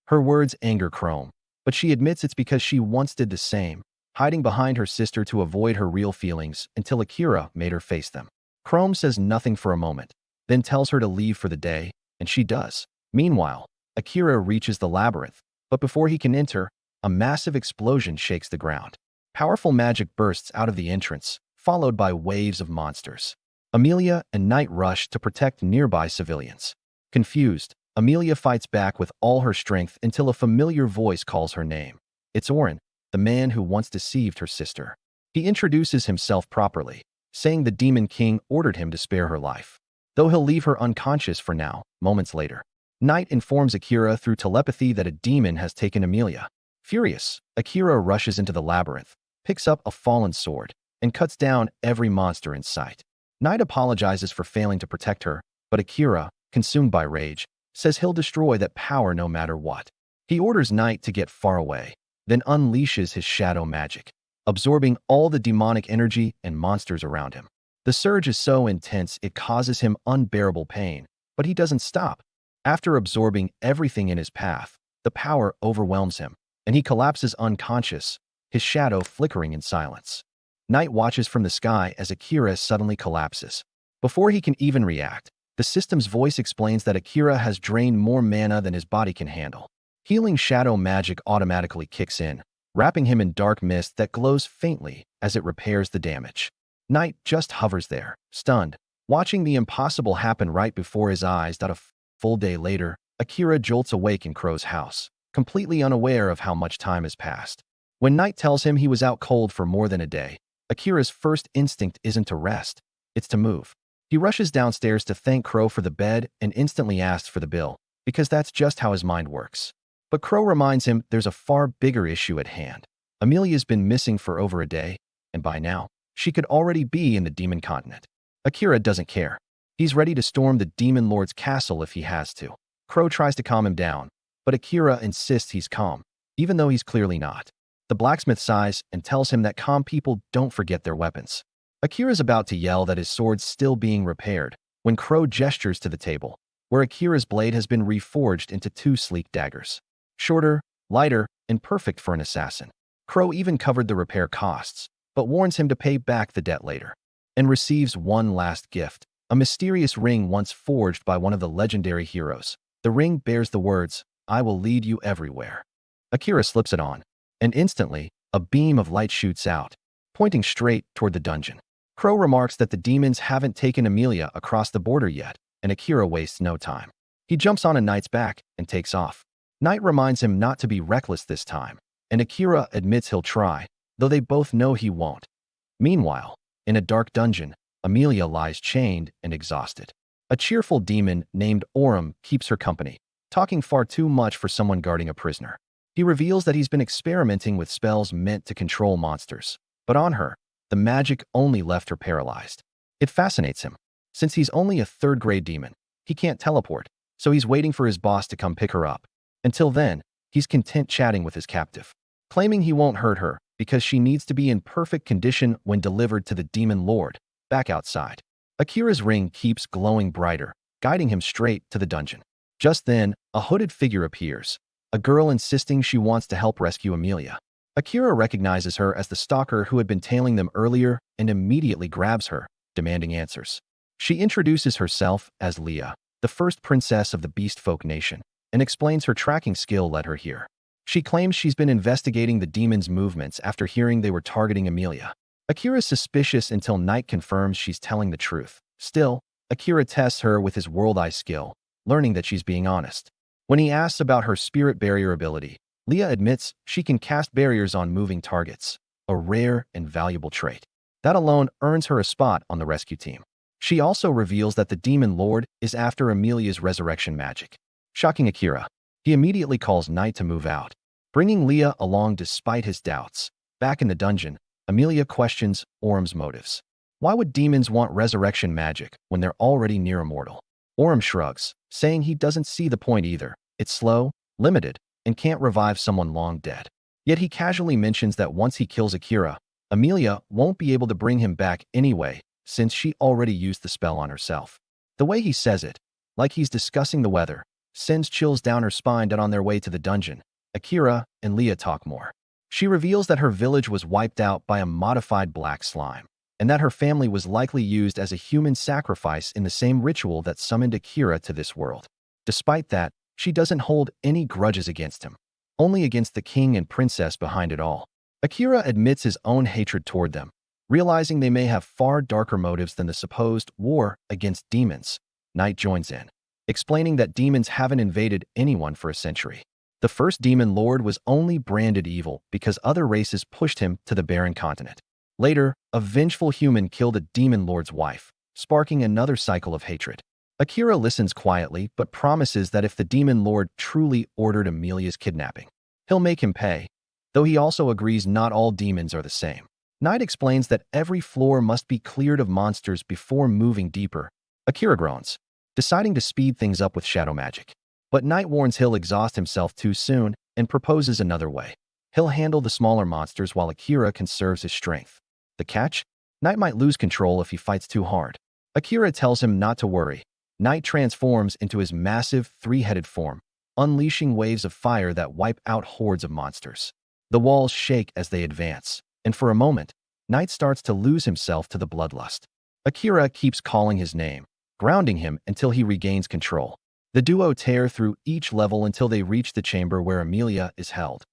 Her words anger Chrome, but she admits it's because she once did the same, hiding behind her sister to avoid her real feelings until Akira made her face them. Chrome says nothing for a moment, then tells her to leave for the day, and she does. Meanwhile, Akira reaches the labyrinth, but before he can enter, a massive explosion shakes the ground. Powerful magic bursts out of the entrance, followed by waves of monsters. Amelia and Knight rush to protect nearby civilians. Confused, Amelia fights back with all her strength until a familiar voice calls her name. It's Orin, the man who once deceived her sister. He introduces himself properly, saying the Demon King ordered him to spare her life, though he'll leave her unconscious for now. Moments later, Knight informs Akira through telepathy that a demon has taken Amelia. Furious, Akira rushes into the labyrinth, picks up a fallen sword, and cuts down every monster in sight. Knight apologizes for failing to protect her, but Akira, consumed by rage, says he'll destroy that power no matter what. He orders Knight to get far away, then unleashes his shadow magic, absorbing all the demonic energy and monsters around him. The surge is so intense it causes him unbearable pain, but he doesn't stop. After absorbing everything in his path, the power overwhelms him, and he collapses unconscious, his shadow flickering in silence. Knight watches from the sky as Akira suddenly collapses. Before he can even react, the system's voice explains that Akira has drained more mana than his body can handle. Healing shadow magic automatically kicks in, wrapping him in dark mist that glows faintly as it repairs the damage. Knight just hovers there, stunned, watching the impossible happen right before his eyes. A full day later, Akira jolts awake in Crow's house, completely unaware of how much time has passed. When Knight tells him he was out cold for more than a day, Akira's first instinct isn't to rest, it's to move. He rushes downstairs to thank Crow for the bed and instantly asks for the bill, because that's just how his mind works. But Crow reminds him there's a far bigger issue at hand. Amelia's been missing for over a day, and by now, she could already be in the Demon Continent. Akira doesn't care. He's ready to storm the Demon Lord's castle if he has to. Crow tries to calm him down, but Akira insists he's calm, even though he's clearly not. The blacksmith sighs and tells him that calm people don't forget their weapons. Akira's about to yell that his sword's still being repaired when Crow gestures to the table, where Akira's blade has been reforged into 2 sleek daggers. Shorter, lighter, and perfect for an assassin. Crow even covered the repair costs, but warns him to pay back the debt later, and receives one last gift, a mysterious ring once forged by one of the legendary heroes. The ring bears the words, "I will lead you everywhere." Akira slips it on, and instantly, a beam of light shoots out, pointing straight toward the dungeon. Crow remarks that the demons haven't taken Amelia across the border yet, and Akira wastes no time. He jumps on a Knight's back and takes off. Knight reminds him not to be reckless this time, and Akira admits he'll try, though they both know he won't. Meanwhile, in a dark dungeon, Amelia lies chained and exhausted. A cheerful demon named Orim keeps her company, talking far too much for someone guarding a prisoner. He reveals that he's been experimenting with spells meant to control monsters, but on her, the magic only left her paralyzed. It fascinates him. Since he's only a 3rd-grade demon, he can't teleport, so he's waiting for his boss to come pick her up. Until then, he's content chatting with his captive, claiming he won't hurt her because she needs to be in perfect condition when delivered to the Demon Lord. Back outside, Akira's ring keeps glowing brighter, guiding him straight to the dungeon. Just then, a hooded figure appears, a girl insisting she wants to help rescue Amelia. Akira recognizes her as the stalker who had been tailing them earlier and immediately grabs her, demanding answers. She introduces herself as Leah, the first princess of the Beast Folk Nation, and explains her tracking skill led her here. She claims she's been investigating the demons' movements after hearing they were targeting Amelia. Akira's suspicious until Knight confirms she's telling the truth. Still, Akira tests her with his World Eye skill, learning that she's being honest. When he asks about her spirit barrier ability, Leah admits she can cast barriers on moving targets, a rare and valuable trait. That alone earns her a spot on the rescue team. She also reveals that the Demon Lord is after Amelia's resurrection magic. Shocking Akira, he immediately calls Knight to move out, bringing Leah along despite his doubts. Back in the dungeon, Amelia questions Orum's motives. Why would demons want resurrection magic when they're already near immortal? Orum shrugs, saying he doesn't see the point either. It's slow, limited, and can't revive someone long dead. Yet he casually mentions that once he kills Akira, Amelia won't be able to bring him back anyway, since she already used the spell on herself. The way he says it, like he's discussing the weather, sends chills down her spine. And on their way to the dungeon, Akira and Leah talk more. She reveals that her village was wiped out by a modified black slime, and that her family was likely used as a human sacrifice in the same ritual that summoned Akira to this world. Despite that, she doesn't hold any grudges against him, only against the king and princess behind it all. Akira admits his own hatred toward them, realizing they may have far darker motives than the supposed war against demons. Knight joins in, explaining that demons haven't invaded anyone for a century. The first demon lord was only branded evil because other races pushed him to the barren continent. Later, a vengeful human killed a demon lord's wife, sparking another cycle of hatred. Akira listens quietly but promises that if the demon lord truly ordered Amelia's kidnapping, he'll make him pay, though he also agrees not all demons are the same. Knight explains that every floor must be cleared of monsters before moving deeper. Akira groans, deciding to speed things up with shadow magic. But Knight warns he'll exhaust himself too soon and proposes another way. He'll handle the smaller monsters while Akira conserves his strength. The catch? Knight might lose control if he fights too hard. Akira tells him not to worry. Knight transforms into his massive, three-headed form, unleashing waves of fire that wipe out hordes of monsters. The walls shake as they advance, and for a moment, Knight starts to lose himself to the bloodlust. Akira keeps calling his name, grounding him until he regains control. The duo tear through each level until they reach the chamber where Amelia is held.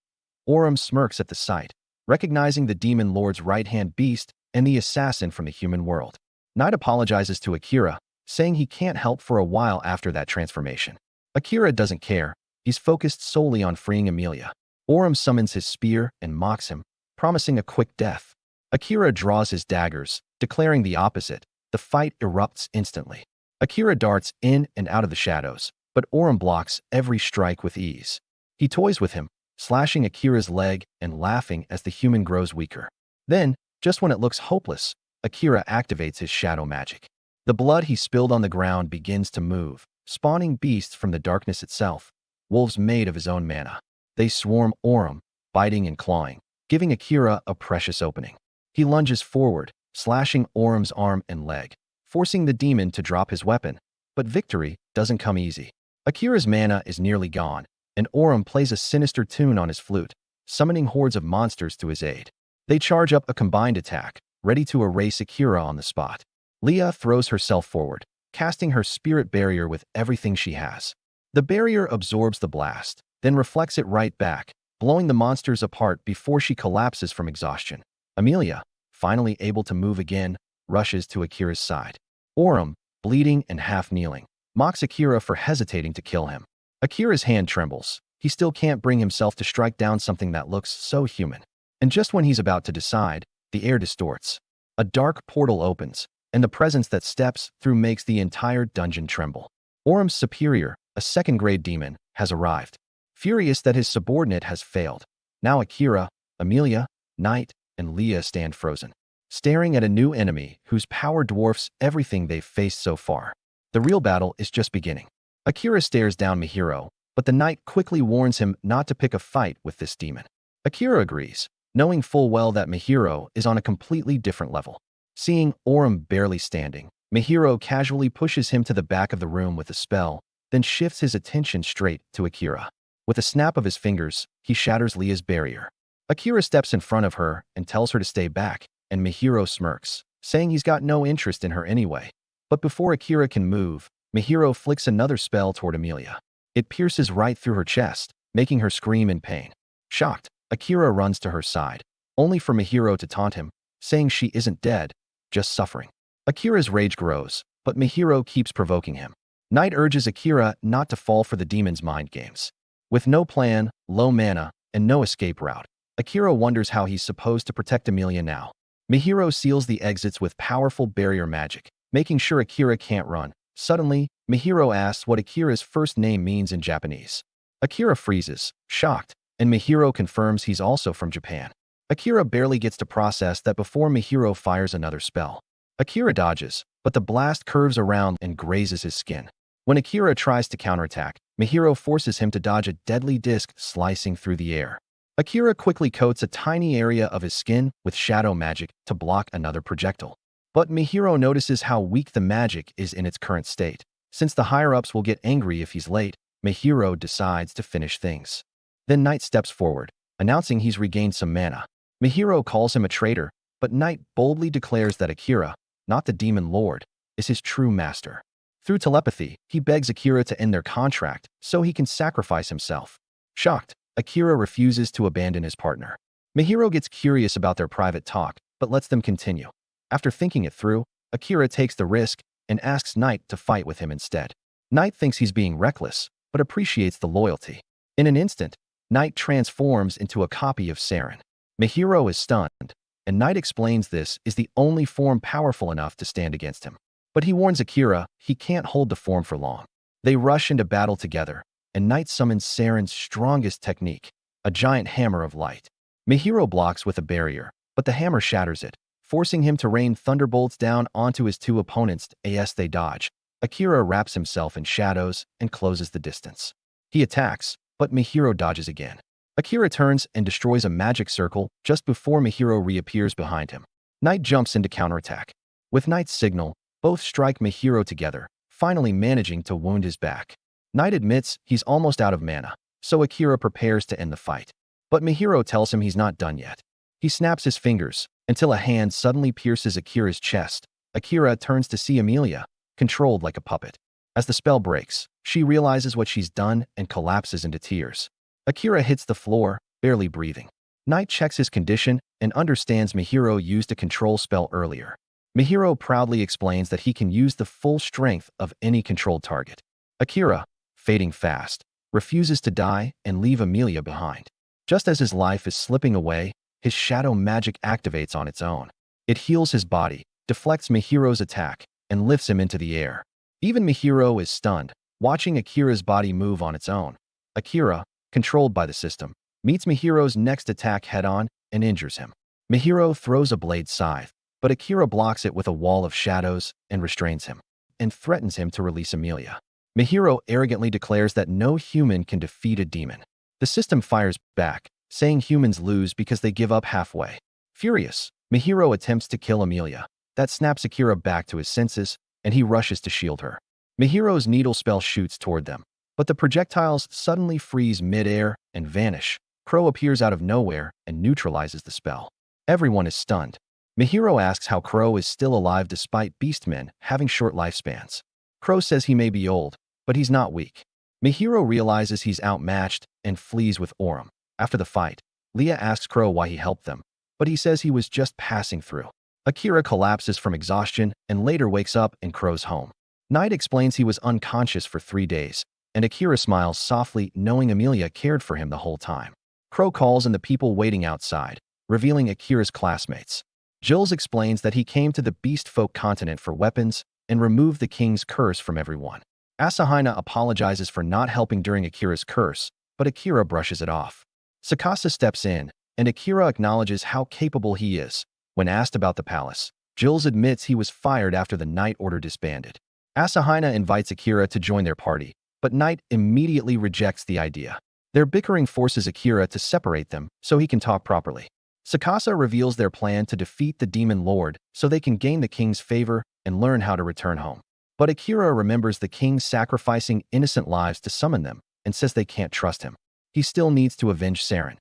Orum smirks at the sight, recognizing the demon lord's right-hand beast and the assassin from the human world. Knight apologizes to Akira, saying he can't help for a while after that transformation. Akira doesn't care. He's focused solely on freeing Amelia. Orum summons his spear and mocks him, promising a quick death. Akira draws his daggers, declaring the opposite. The fight erupts instantly. Akira darts in and out of the shadows, but Orum blocks every strike with ease. He toys with him, slashing Akira's leg and laughing as the human grows weaker. Then, just when it looks hopeless, Akira activates his shadow magic. The blood he spilled on the ground begins to move, spawning beasts from the darkness itself, wolves made of his own mana. They swarm Orum, biting and clawing, giving Akira a precious opening. He lunges forward, slashing Orum's arm and leg, forcing the demon to drop his weapon. But victory doesn't come easy. Akira's mana is nearly gone, and Orum plays a sinister tune on his flute, summoning hordes of monsters to his aid. They charge up a combined attack, ready to erase Akira on the spot. Leah throws herself forward, casting her spirit barrier with everything she has. The barrier absorbs the blast, then reflects it right back, blowing the monsters apart before she collapses from exhaustion. Amelia, finally able to move again, rushes to Akira's side. Orum, bleeding and half-kneeling, mocks Akira for hesitating to kill him. Akira's hand trembles. He still can't bring himself to strike down something that looks so human. And just when he's about to decide, the air distorts. A dark portal opens, and the presence that steps through makes the entire dungeon tremble. Orum's superior, a second-grade demon, has arrived. Furious that his subordinate has failed, now Akira, Amelia, Knight, and Leah stand frozen, staring at a new enemy whose power dwarfs everything they've faced so far. The real battle is just beginning. Akira stares down Mihiro, but the knight quickly warns him not to pick a fight with this demon. Akira agrees, knowing full well that Mihiro is on a completely different level. Seeing Orum barely standing, Mihiro casually pushes him to the back of the room with a spell, then shifts his attention straight to Akira. With a snap of his fingers, he shatters Leah's barrier. Akira steps in front of her and tells her to stay back, and Mihiro smirks, saying he's got no interest in her anyway. But before Akira can move, Mihiro flicks another spell toward Amelia. It pierces right through her chest, making her scream in pain. Shocked, Akira runs to her side, only for Mihiro to taunt him, saying she isn't dead, just suffering. Akira's rage grows, but Mihiro keeps provoking him. Knight urges Akira not to fall for the demon's mind games. With no plan, low mana, and no escape route, Akira wonders how he's supposed to protect Amelia now. Mihiro seals the exits with powerful barrier magic, making sure Akira can't run. Suddenly, Mihiro asks what Akira's first name means in Japanese. Akira freezes, shocked, and Mihiro confirms he's also from Japan. Akira barely gets to process that before Mihiro fires another spell. Akira dodges, but the blast curves around and grazes his skin. When Akira tries to counterattack, Mihiro forces him to dodge a deadly disc slicing through the air. Akira quickly coats a tiny area of his skin with shadow magic to block another projectile. But Mihiro notices how weak the magic is in its current state. Since the higher-ups will get angry if he's late, Mihiro decides to finish things. Then Knight steps forward, announcing he's regained some mana. Mihiro calls him a traitor, but Knight boldly declares that Akira, not the Demon Lord, is his true master. Through telepathy, he begs Akira to end their contract so he can sacrifice himself. Shocked, Akira refuses to abandon his partner. Mihiro gets curious about their private talk, but lets them continue. After thinking it through, Akira takes the risk and asks Knight to fight with him instead. Knight thinks he's being reckless, but appreciates the loyalty. In an instant, Knight transforms into a copy of Saren. Mihiro is stunned, and Knight explains this is the only form powerful enough to stand against him. But he warns Akira he can't hold the form for long. They rush into battle together, and Knight summons Saren's strongest technique, a giant hammer of light. Mihiro blocks with a barrier, but the hammer shatters it, forcing him to rain thunderbolts down onto his two opponents as they dodge. Akira wraps himself in shadows and closes the distance. He attacks, but Mihiro dodges again. Akira turns and destroys a magic circle just before Mihiro reappears behind him. Knight jumps into counterattack. With Knight's signal, both strike Mihiro together, finally managing to wound his back. Knight admits he's almost out of mana, so Akira prepares to end the fight. But Mihiro tells him he's not done yet. He snaps his fingers until a hand suddenly pierces Akira's chest. Akira turns to see Amelia, controlled like a puppet. As the spell breaks, she realizes what she's done and collapses into tears. Akira hits the floor, barely breathing. Knight checks his condition and understands Mihiro used a control spell earlier. Mihiro proudly explains that he can use the full strength of any controlled target. Akira, fading fast, refuses to die and leave Amelia behind. Just as his life is slipping away, his shadow magic activates on its own. It heals his body, deflects Mihiro's attack, and lifts him into the air. Even Mihiro is stunned, watching Akira's body move on its own. Akira, controlled by the system, meets Mihiro's next attack head-on and injures him. Mihiro throws a blade scythe, but Akira blocks it with a wall of shadows and restrains him, and threatens him to release Amelia. Mihiro arrogantly declares that no human can defeat a demon. The system fires back, saying humans lose because they give up halfway. Furious, Mihiro attempts to kill Amelia. That snaps Akira back to his senses, and he rushes to shield her. Mihiro's needle spell shoots toward them, but the projectiles suddenly freeze mid-air and vanish. Crow appears out of nowhere and neutralizes the spell. Everyone is stunned. Mihiro asks how Crow is still alive despite beastmen having short lifespans. Crow says he may be old, but he's not weak. Mihiro realizes he's outmatched and flees with Orem. After the fight, Leah asks Crow why he helped them, but he says he was just passing through. Akira collapses from exhaustion and later wakes up in Crow's home. Knight explains he was unconscious for 3 days, and Akira smiles softly knowing Amelia cared for him the whole time. Crow calls in the people waiting outside, revealing Akira's classmates. Jules explains that he came to the beast folk continent for weapons and removed the king's curse from everyone. Asahina apologizes for not helping during Akira's curse, but Akira brushes it off. Sakasa steps in, and Akira acknowledges how capable he is. When asked about the palace, Jules admits he was fired after the Knight Order disbanded. Asahina invites Akira to join their party, but Knight immediately rejects the idea. Their bickering forces Akira to separate them so he can talk properly. Sakasa reveals their plan to defeat the Demon Lord so they can gain the king's favor and learn how to return home. But Akira remembers the king sacrificing innocent lives to summon them and says they can't trust him. He still needs to avenge Saren.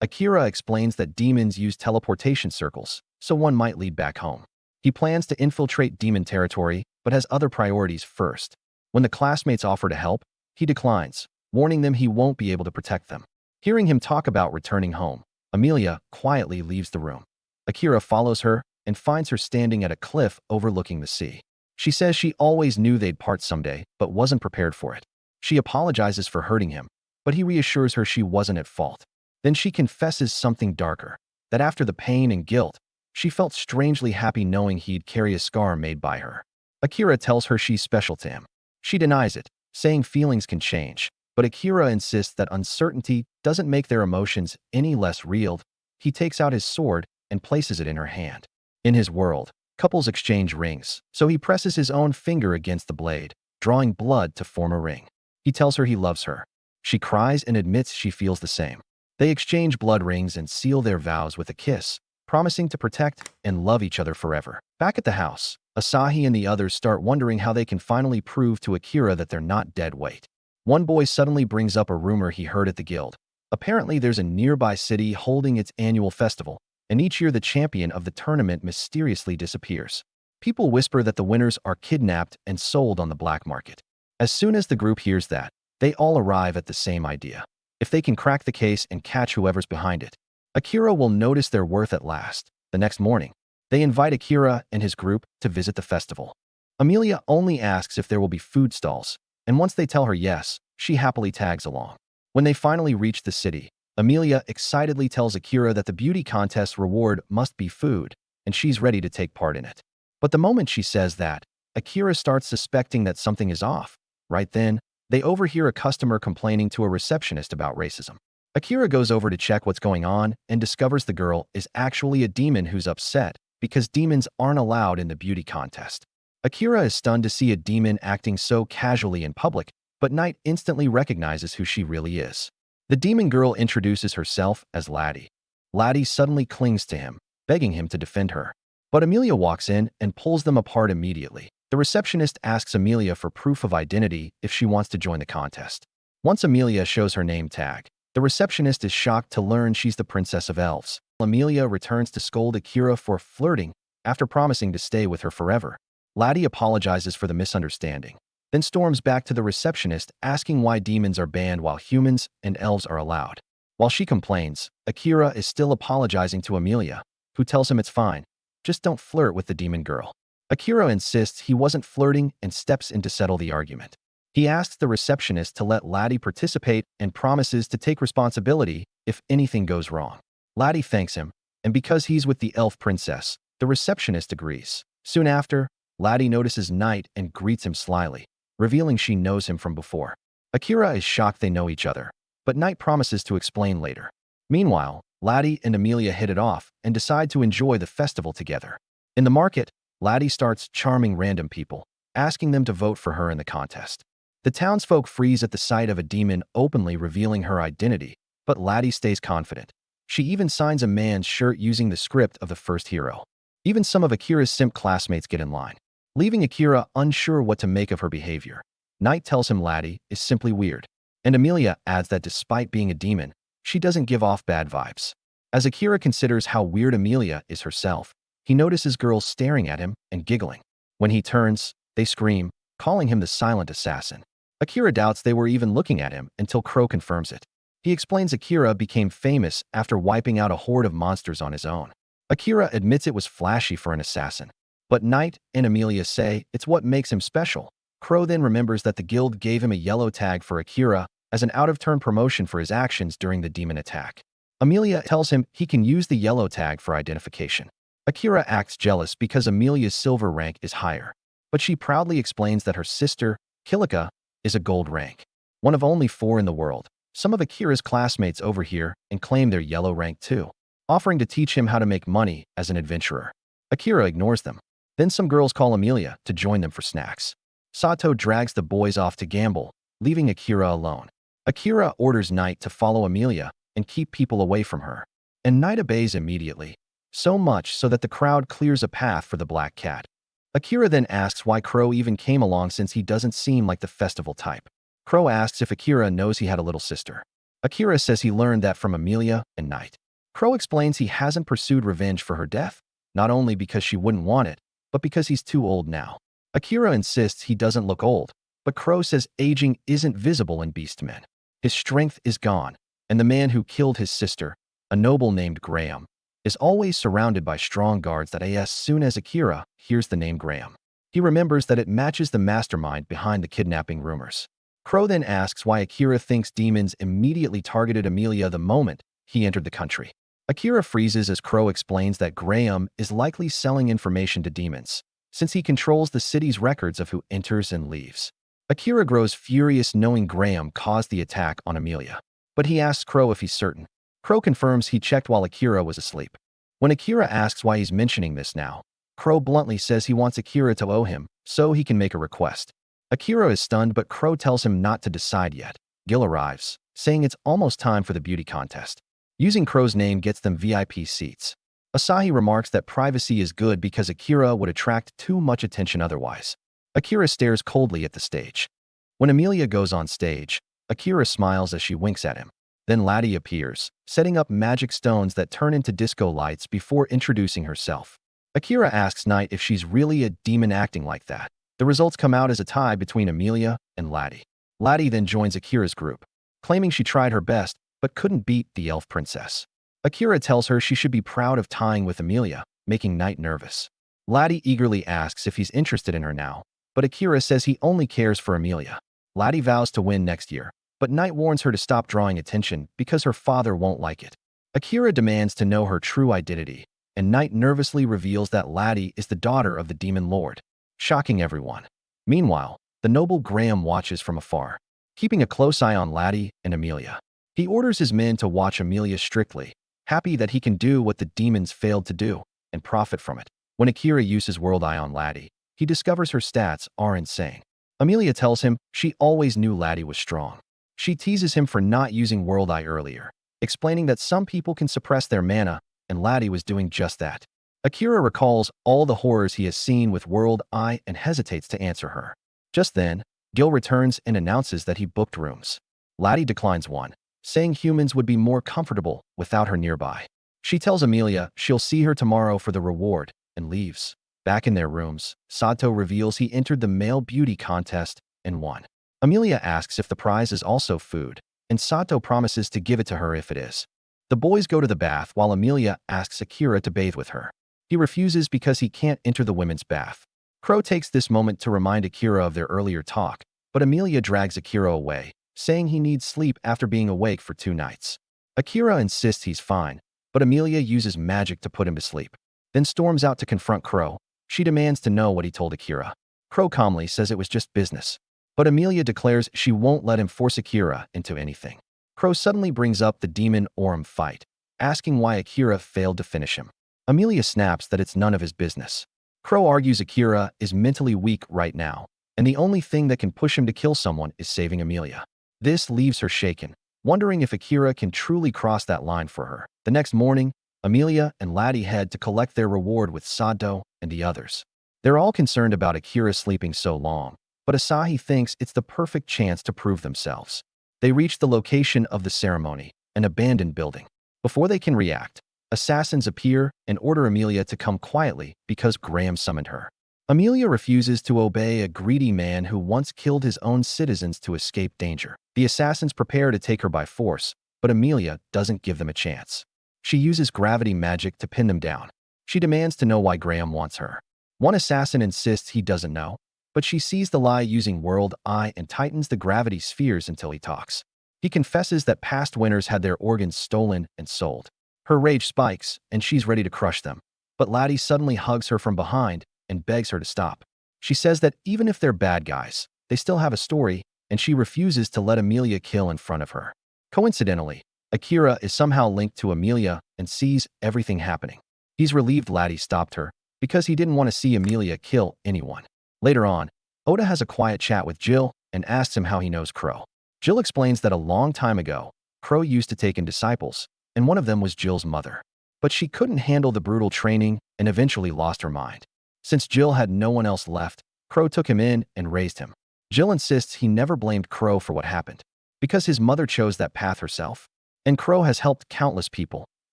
Akira explains that demons use teleportation circles, so one might lead back home. He plans to infiltrate demon territory, but has other priorities first. When the classmates offer to help, he declines, warning them he won't be able to protect them. Hearing him talk about returning home, Amelia quietly leaves the room. Akira follows her and finds her standing at a cliff overlooking the sea. She says she always knew they'd part someday, but wasn't prepared for it. She apologizes for hurting him, but he reassures her she wasn't at fault. Then she confesses something darker, that after the pain and guilt, she felt strangely happy knowing he'd carry a scar made by her. Akira tells her she's special to him. She denies it, saying feelings can change, but Akira insists that uncertainty doesn't make their emotions any less real. He takes out his sword and places it in her hand. In his world, couples exchange rings, so he presses his own finger against the blade, drawing blood to form a ring. He tells her he loves her. She cries and admits she feels the same. They exchange blood rings and seal their vows with a kiss, promising to protect and love each other forever. Back at the house, Asahi and the others start wondering how they can finally prove to Akira that they're not dead weight. One boy suddenly brings up a rumor he heard at the guild. Apparently, there's a nearby city holding its annual festival, and each year the champion of the tournament mysteriously disappears. People whisper that the winners are kidnapped and sold on the black market. As soon as the group hears that, they all arrive at the same idea. If they can crack the case and catch whoever's behind it, Akira will notice their worth at last. The next morning, they invite Akira and his group to visit the festival. Amelia only asks if there will be food stalls, and once they tell her yes, she happily tags along. When they finally reach the city, Amelia excitedly tells Akira that the beauty contest reward must be food, and she's ready to take part in it. But the moment she says that, Akira starts suspecting that something is off. Right then, they overhear a customer complaining to a receptionist about racism. Akira goes over to check what's going on and discovers the girl is actually a demon who's upset because demons aren't allowed in the beauty contest. Akira is stunned to see a demon acting so casually in public, but Knight instantly recognizes who she really is. The demon girl introduces herself as Laddie. Laddie suddenly clings to him, begging him to defend her. But Amelia walks in and pulls them apart immediately. The receptionist asks Amelia for proof of identity if she wants to join the contest. Once Amelia shows her name tag, the receptionist is shocked to learn she's the Princess of Elves. Amelia returns to scold Akira for flirting after promising to stay with her forever. Laddie apologizes for the misunderstanding, then storms back to the receptionist asking why demons are banned while humans and elves are allowed. While she complains, Akira is still apologizing to Amelia, who tells him it's fine, just don't flirt with the demon girl. Akira insists he wasn't flirting and steps in to settle the argument. He asks the receptionist to let Laddie participate and promises to take responsibility if anything goes wrong. Laddie thanks him, and because he's with the elf princess, the receptionist agrees. Soon after, Laddie notices Knight and greets him slyly, revealing she knows him from before. Akira is shocked they know each other, but Knight promises to explain later. Meanwhile, Laddie and Amelia hit it off and decide to enjoy the festival together. In the market, Laddie starts charming random people, asking them to vote for her in the contest. The townsfolk freeze at the sight of a demon openly revealing her identity, but Laddie stays confident. She even signs a man's shirt using the script of the first hero. Even some of Akira's simp classmates get in line, leaving Akira unsure what to make of her behavior. Knight tells him Laddie is simply weird, and Amelia adds that despite being a demon, she doesn't give off bad vibes. As Akira considers how weird Amelia is herself, he notices girls staring at him and giggling. When he turns, they scream, calling him the silent assassin. Akira doubts they were even looking at him until Crow confirms it. He explains Akira became famous after wiping out a horde of monsters on his own. Akira admits it was flashy for an assassin, but Knight and Amelia say it's what makes him special. Crow then remembers that the guild gave him a yellow tag for Akira as an out-of-turn promotion for his actions during the demon attack. Amelia tells him he can use the yellow tag for identification. Akira acts jealous because Amelia's silver rank is higher, but she proudly explains that her sister, Kilika, is a gold rank, one of only 4 in the world. Some of Akira's classmates overhear and claim their yellow rank too, offering to teach him how to make money as an adventurer. Akira ignores them. Then some girls call Amelia to join them for snacks. Sato drags the boys off to gamble, leaving Akira alone. Akira orders Knight to follow Amelia and keep people away from her, and Knight obeys immediately, so much so that the crowd clears a path for the black cat. Akira then asks why Crow even came along since he doesn't seem like the festival type. Crow asks if Akira knows he had a little sister. Akira says he learned that from Amelia and Knight. Crow explains he hasn't pursued revenge for her death, not only because she wouldn't want it, but because he's too old now. Akira insists he doesn't look old, but Crow says aging isn't visible in beastmen. His strength is gone, and the man who killed his sister, a noble named Graham, is always surrounded by strong guards that as soon as Akira hears the name Graham, he remembers that it matches the mastermind behind the kidnapping rumors. Crow then asks why Akira thinks demons immediately targeted Amelia the moment he entered the country. Akira freezes as Crow explains that Graham is likely selling information to demons, since he controls the city's records of who enters and leaves. Akira grows furious knowing Graham caused the attack on Amelia, but he asks Crow if he's certain. Crow confirms he checked while Akira was asleep. When Akira asks why he's mentioning this now, Crow bluntly says he wants Akira to owe him so he can make a request. Akira is stunned, but Crow tells him not to decide yet. Gil arrives, saying it's almost time for the beauty contest. Using Crow's name gets them VIP seats. Asahi remarks that privacy is good because Akira would attract too much attention otherwise. Akira stares coldly at the stage. When Amelia goes on stage, Akira smiles as she winks at him. Then Laddie appears, setting up magic stones that turn into disco lights before introducing herself. Akira asks Knight if she's really a demon acting like that. The results come out as a tie between Amelia and Laddie. Laddie then joins Akira's group, claiming she tried her best but couldn't beat the elf princess. Akira tells her she should be proud of tying with Amelia, making Knight nervous. Laddie eagerly asks if he's interested in her now, but Akira says he only cares for Amelia. Laddie vows to win next year, but Knight warns her to stop drawing attention because her father won't like it. Akira demands to know her true identity, and Knight nervously reveals that Laddie is the daughter of the Demon Lord, shocking everyone. Meanwhile, the noble Graham watches from afar, keeping a close eye on Laddie and Amelia. He orders his men to watch Amelia strictly, happy that he can do what the demons failed to do and profit from it. When Akira uses World Eye on Laddie, he discovers her stats are insane. Amelia tells him she always knew Laddie was strong. She teases him for not using World Eye earlier, explaining that some people can suppress their mana, and Laddie was doing just that. Akira recalls all the horrors he has seen with World Eye and hesitates to answer her. Just then, Gil returns and announces that he booked rooms. Laddie declines one, saying humans would be more comfortable without her nearby. She tells Amelia she'll see her tomorrow for the reward and leaves. Back in their rooms, Sato reveals he entered the male beauty contest and won. Amelia asks if the prize is also food, and Sato promises to give it to her if it is. The boys go to the bath while Amelia asks Akira to bathe with her. He refuses because he can't enter the women's bath. Crow takes this moment to remind Akira of their earlier talk, but Amelia drags Akira away, saying he needs sleep after being awake for 2 nights. Akira insists he's fine, but Amelia uses magic to put him to sleep, then storms out to confront Crow. She demands to know what he told Akira. Crow calmly says it was just business, but Amelia declares she won't let him force Akira into anything. Crow suddenly brings up the demon Orm fight, asking why Akira failed to finish him. Amelia snaps that it's none of his business. Crow argues Akira is mentally weak right now, and the only thing that can push him to kill someone is saving Amelia. This leaves her shaken, wondering if Akira can truly cross that line for her. The next morning, Amelia and Laddie head to collect their reward with Sato and the others. They're all concerned about Akira sleeping so long, but Asahi thinks it's the perfect chance to prove themselves. They reach the location of the ceremony, an abandoned building. Before they can react, assassins appear and order Amelia to come quietly because Graham summoned her. Amelia refuses to obey a greedy man who once killed his own citizens to escape danger. The assassins prepare to take her by force, but Amelia doesn't give them a chance. She uses gravity magic to pin them down. She demands to know why Graham wants her. One assassin insists he doesn't know, but she sees the lie using World Eye and tightens the gravity spheres until he talks. He confesses that past winners had their organs stolen and sold. Her rage spikes, and she's ready to crush them. But Laddie suddenly hugs her from behind and begs her to stop. She says that even if they're bad guys, they still have a story, and she refuses to let Amelia kill in front of her. Coincidentally, Akira is somehow linked to Amelia and sees everything happening. He's relieved Laddie stopped her because he didn't want to see Amelia kill anyone. Later on, Oda has a quiet chat with Jill and asks him how he knows Crow. Jill explains that a long time ago, Crow used to take in disciples, and one of them was Jill's mother. But she couldn't handle the brutal training and eventually lost her mind. Since Jill had no one else left, Crow took him in and raised him. Jill insists he never blamed Crow for what happened, because his mother chose that path herself. And Crow has helped countless people,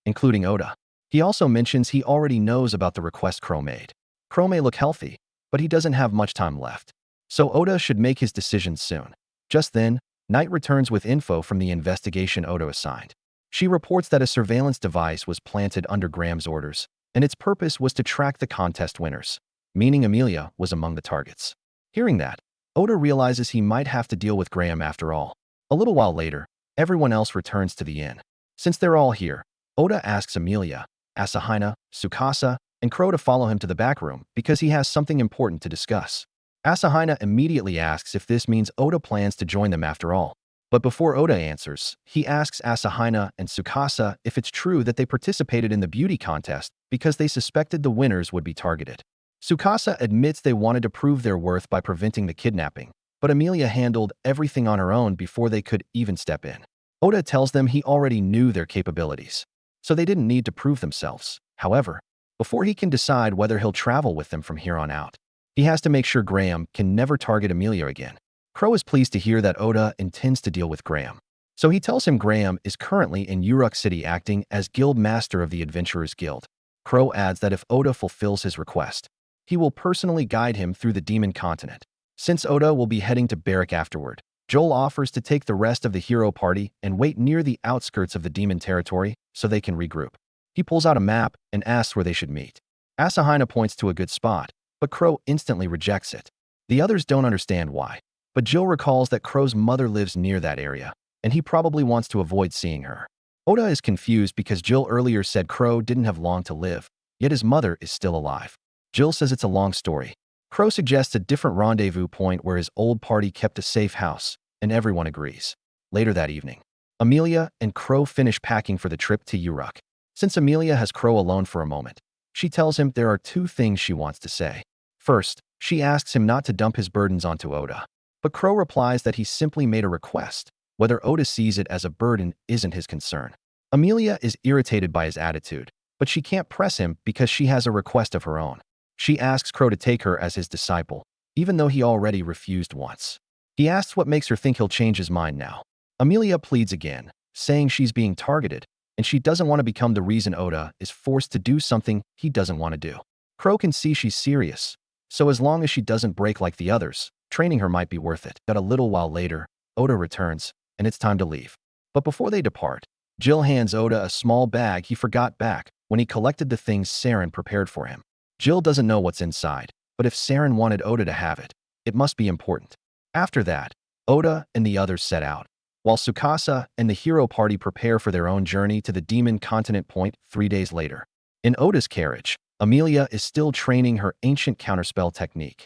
including Oda. He also mentions he already knows about the request Crow made. Crow may look healthy, but he doesn't have much time left. So Oda should make his decision soon. Just then, Knight returns with info from the investigation Oda assigned. She reports that a surveillance device was planted under Graham's orders, and its purpose was to track the contest winners, meaning Amelia was among the targets. Hearing that, Oda realizes he might have to deal with Graham after all. A little while later, everyone else returns to the inn. Since they're all here, Oda asks Amelia, Asahina, Tsukasa, and Crow to follow him to the back room because he has something important to discuss. Asahina immediately asks if this means Oda plans to join them after all. But before Oda answers, he asks Asahina and Tsukasa if it's true that they participated in the beauty contest because they suspected the winners would be targeted. Tsukasa admits they wanted to prove their worth by preventing the kidnapping, but Amelia handled everything on her own before they could even step in. Oda tells them he already knew their capabilities, so they didn't need to prove themselves. However, before he can decide whether he'll travel with them from here on out, he has to make sure Graham can never target Amelia again. Crow is pleased to hear that Oda intends to deal with Graham, so he tells him Graham is currently in Uruk City acting as Guild Master of the Adventurers Guild. Crow adds that if Oda fulfills his request, he will personally guide him through the Demon Continent. Since Oda will be heading to Barrack afterward, Joel offers to take the rest of the hero party and wait near the outskirts of the demon territory so they can regroup. He pulls out a map and asks where they should meet. Asahina points to a good spot, but Crow instantly rejects it. The others don't understand why, but Jill recalls that Crow's mother lives near that area, and he probably wants to avoid seeing her. Oda is confused because Jill earlier said Crow didn't have long to live, yet his mother is still alive. Jill says it's a long story. Crow suggests a different rendezvous point where his old party kept a safe house, and everyone agrees. Later that evening, Amelia and Crow finish packing for the trip to Uruk. Since Amelia has Crow alone for a moment, she tells him there are two things she wants to say. First, she asks him not to dump his burdens onto Oda, but Crow replies that he simply made a request. Whether Oda sees it as a burden isn't his concern. Amelia is irritated by his attitude, but she can't press him because she has a request of her own. She asks Crow to take her as his disciple, even though he already refused once. He asks what makes her think he'll change his mind now. Amelia pleads again, saying she's being targeted, and she doesn't want to become the reason Oda is forced to do something he doesn't want to do. Crow can see she's serious, so as long as she doesn't break like the others, training her might be worth it. But a little while later, Oda returns, and it's time to leave. But before they depart, Jill hands Oda a small bag he forgot back when he collected the things Saren prepared for him. Jill doesn't know what's inside, but if Saren wanted Oda to have it, it must be important. After that, Oda and the others set out, while Tsukasa and the hero party prepare for their own journey to the Demon Continent point 3 days later. In Oda's carriage, Amelia is still training her ancient counterspell technique.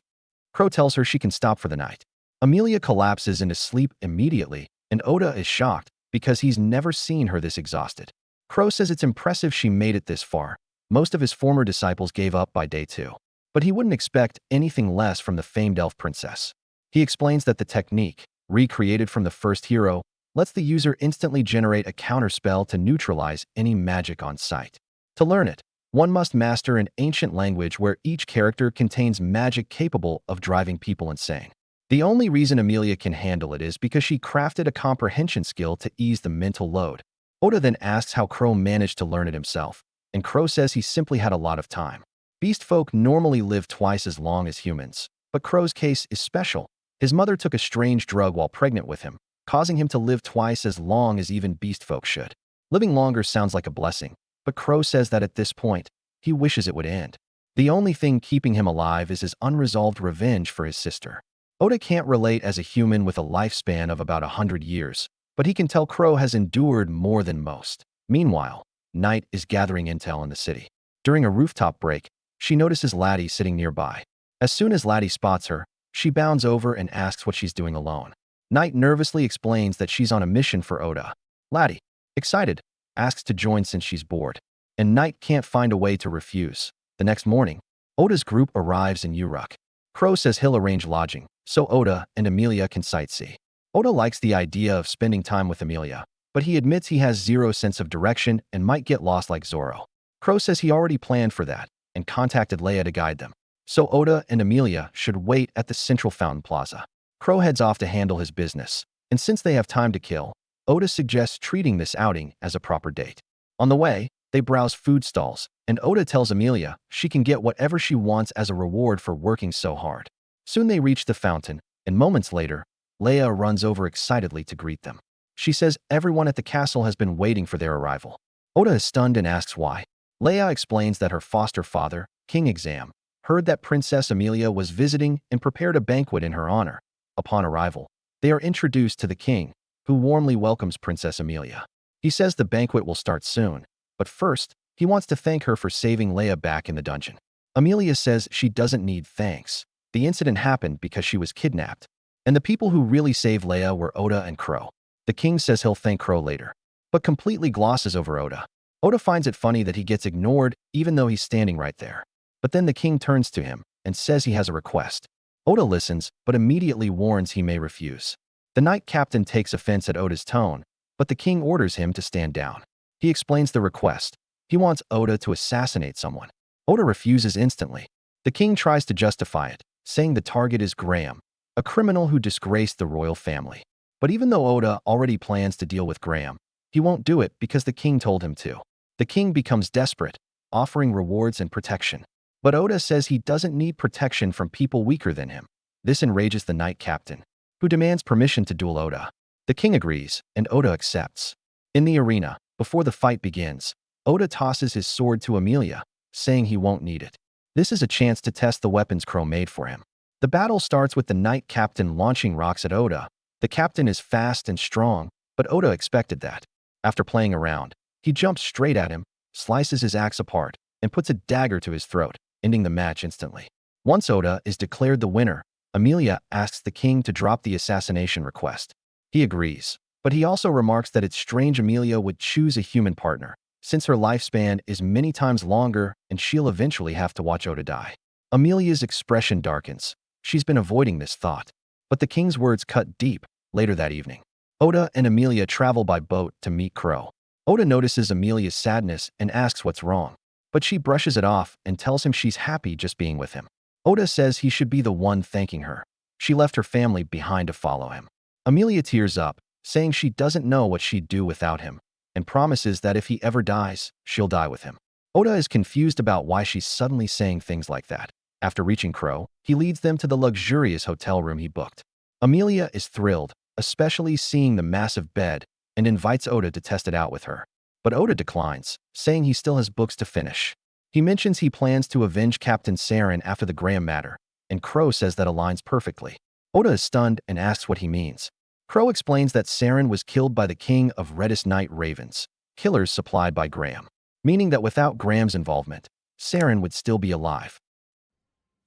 Crow tells her she can stop for the night. Amelia collapses into sleep immediately, and Oda is shocked because he's never seen her this exhausted. Crow says it's impressive she made it this far. Most of his former disciples gave up by day 2, but he wouldn't expect anything less from the famed elf princess. He explains that the technique, recreated from the first hero, lets the user instantly generate a counterspell to neutralize any magic on sight. To learn it, one must master an ancient language where each character contains magic capable of driving people insane. The only reason Amelia can handle it is because she crafted a comprehension skill to ease the mental load. Oda then asks how Crow managed to learn it himself, and Crow says he simply had a lot of time. Beast folk normally live twice as long as humans, but Crow's case is special. His mother took a strange drug while pregnant with him, causing him to live twice as long as even beast folk should. Living longer sounds like a blessing, but Crow says that at this point, he wishes it would end. The only thing keeping him alive is his unresolved revenge for his sister. Oda can't relate as a human with a lifespan of about 100 years, but he can tell Crow has endured more than most. Meanwhile, night is gathering intel in the city. During a rooftop break, she notices Laddie sitting nearby. As soon as Laddie spots her, she bounds over and asks what she's doing alone. Night nervously explains that she's on a mission for Oda. Laddie, excited, asks to join since she's bored, and Night can't find a way to refuse. The next morning, Oda's group arrives in Uruk. Crow says he'll arrange lodging, so Oda and Amelia can sightsee. Oda likes the idea of spending time with Amelia, but he admits he has zero sense of direction and might get lost like Zoro. Crow says he already planned for that and contacted Leia to guide them, so Oda and Amelia should wait at the central fountain plaza. Crow heads off to handle his business, and since they have time to kill, Oda suggests treating this outing as a proper date. On the way, they browse food stalls, and Oda tells Amelia she can get whatever she wants as a reward for working so hard. Soon they reach the fountain, and moments later, Leia runs over excitedly to greet them. She says everyone at the castle has been waiting for their arrival. Oda is stunned and asks why. Leia explains that her foster father, King Exam, heard that Princess Amelia was visiting and prepared a banquet in her honor. Upon arrival, they are introduced to the king, who warmly welcomes Princess Amelia. He says the banquet will start soon, but first, He wants to thank her for saving Leia back in the dungeon. Amelia says she doesn't need thanks. The incident happened because she was kidnapped. And the people who really saved Leia were Oda and Crow. The king says he'll thank Crow later, but completely glosses over Oda. Oda finds it funny that he gets ignored even though he's standing right there. But then the king turns to him and says he has a request. Oda listens, but immediately warns he may refuse. The knight captain takes offense at Oda's tone, but the king orders him to stand down. He explains the request. He wants Oda to assassinate someone. Oda refuses instantly. The king tries to justify it, saying the target is Graham, a criminal who disgraced the royal family. But even though Oda already plans to deal with Graham, he won't do it because the king told him to. The king becomes desperate, offering rewards and protection. But Oda says he doesn't need protection from people weaker than him. This enrages the knight captain, who demands permission to duel Oda. The king agrees, and Oda accepts. In the arena, before the fight begins, Oda tosses his sword to Amelia, saying he won't need it. This is a chance to test the weapons Crow made for him. The battle starts with the knight captain launching rocks at Oda. The captain is fast and strong, but Oda expected that. After playing around, he jumps straight at him, slices his axe apart, and puts a dagger to his throat, ending the match instantly. Once Oda is declared the winner, Amelia asks the king to drop the assassination request. He agrees, but he also remarks that it's strange Amelia would choose a human partner, since her lifespan is many times longer and she'll eventually have to watch Oda die. Amelia's expression darkens. She's been avoiding this thought, but the king's words cut deep. Later that evening, Oda and Amelia travel by boat to meet Crow. Oda notices Amelia's sadness and asks what's wrong, but she brushes it off and tells him she's happy just being with him. Oda says he should be the one thanking her. She left her family behind to follow him. Amelia tears up, saying she doesn't know what she'd do without him, and promises that if he ever dies, she'll die with him. Oda is confused about why she's suddenly saying things like that. After reaching Crow, he leads them to the luxurious hotel room he booked. Amelia is thrilled, especially seeing the massive bed, and invites Oda to test it out with her. But Oda declines, saying he still has books to finish. He mentions he plans to avenge Captain Saren after the Graham matter, and Crow says that aligns perfectly. Oda is stunned and asks what he means. Crow explains that Saren was killed by the king of Reddest Night Ravens, killers supplied by Graham, meaning that without Graham's involvement, Saren would still be alive.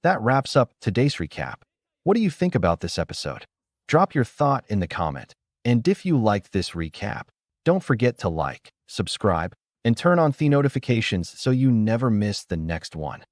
That wraps up today's recap. What do you think about this episode? Drop your thought in the comment. And if you liked this recap, don't forget to like, subscribe, and turn on the notifications so you never miss the next one.